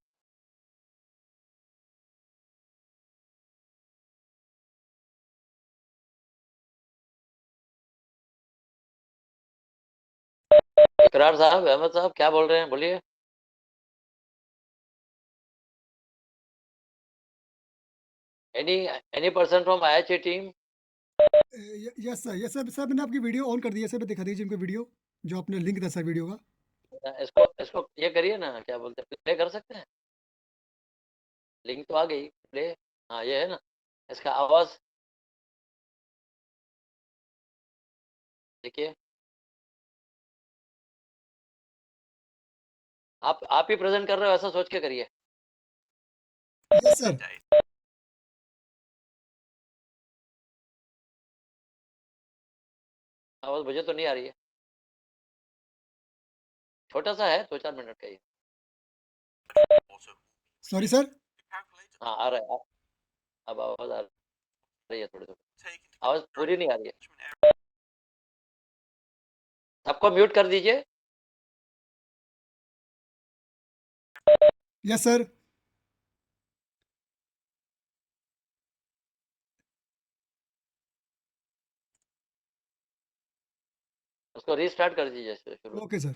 इकरार साहब, अहमद साहब, क्या बोल रहे हैं? बोलिए. Any person from IHA team? Yes sir sir मैंने आपकी वीडियो ऑन कर दी है सर. दिखा दीजिए इनको वीडियो जो आपने लिंक था सर वीडियो का. इसको ये करिए ना, क्या बोलते हैं, प्ले कर सकते हैं? लिंक तो आ गई, प्ले. हाँ, ये है ना, इसका आवाज देखिए. आप ही प्रेजेंट कर रहे हो, ऐसा सोच के करिए. Yes sir. आवाज मुझे तो नहीं आ रही है. छोटा सा है, 2-4 मिनट का ही. Sorry sir. हाँ, आ रहा है. अब आवाज आ रहा है. रही है थोड़ी थोड़ी, आवाज पूरी नहीं आ रही है। सबको म्यूट कर दीजिए। Yes sir. उसको रीस्टार्ट कर दीजिए शुरू। Okay sir.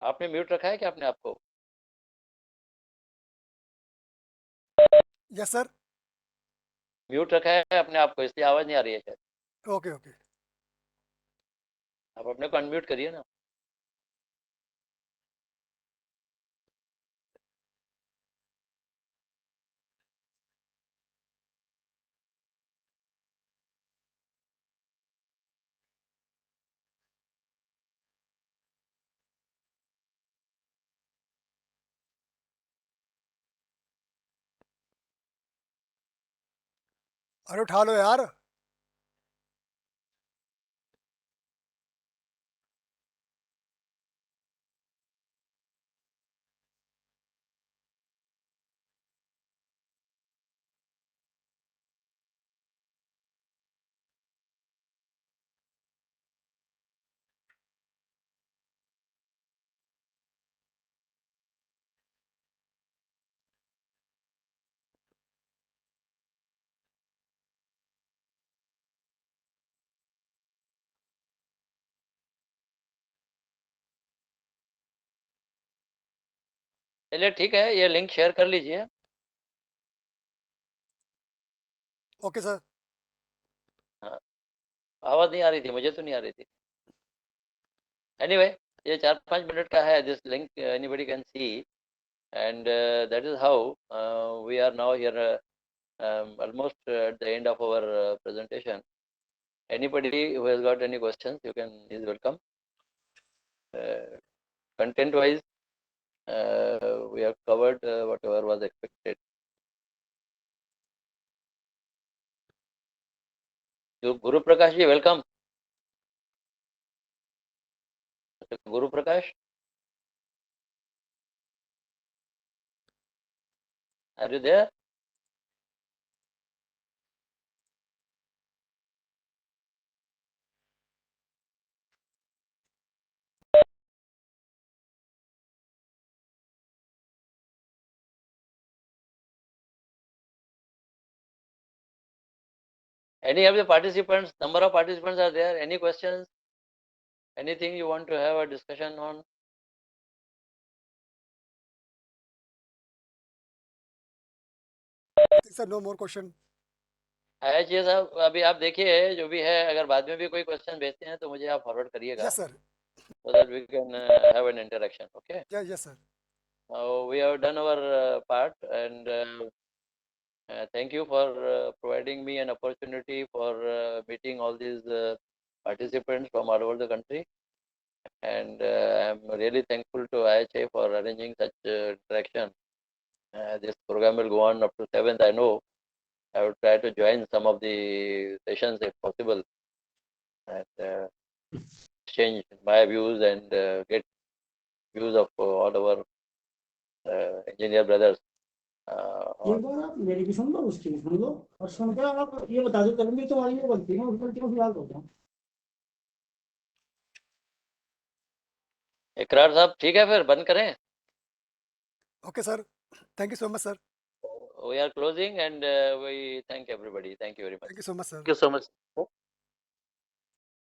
आपने म्यूट रखा है क्या अपने आप को? Yes sir. म्यूट रखा है अपने आप को, इसलिए आवाज नहीं आ रही है शायद। Okay okay. आप अपने को अनम्यूट करिए ना। अरे उठा लो यार। चलिए ठीक है, ये लिंक शेयर कर लीजिए. Okay sir. आवाज नहीं आ रही थी, मुझे तो नहीं आ रही थी. एनीवे, ये 4-5 मिनट का है. This link anybody can see, and that is how we are now here, almost at the end of our presentation. Anybody who has got any questions, you can is welcome. Content wise, we have covered whatever was expected. Guru Prakash ji, welcome. Guru Prakash, are you there? Any of the participants, number of participants are there? Any questions? Anything you want to have a discussion on? Sir no more question. जी साहब, अभी आप देखिए जो भी है, अगर बाद में भी कोई क्वेश्चन भेजते हैं तो मुझे आप फॉरवर्ड करिएगा. Yes sir. So that we can have an interaction. Okay. Yes sir. We have done our part, and thank you for providing me an opportunity for meeting all these participants from all over the country. And I'm really thankful to IHA for arranging such interaction. This program will go on up to 7th. I know I will try to join some of the sessions if possible, and exchange my views and get views of all our engineer brothers. एक बार आप मेरी भी सुन लो, उसकी भी सुन लो, और सुनकर आप ये बता दो करेंगे तुम्हारी ये गलती है, उस गलती को फिलहाल होता हूँ. इकरार साहब, ठीक है, फिर बंद करें. Okay sir. Thank you so much sir. We are closing, and we thank everybody. Thank you very much. Thank you so much sir. Thank you so much.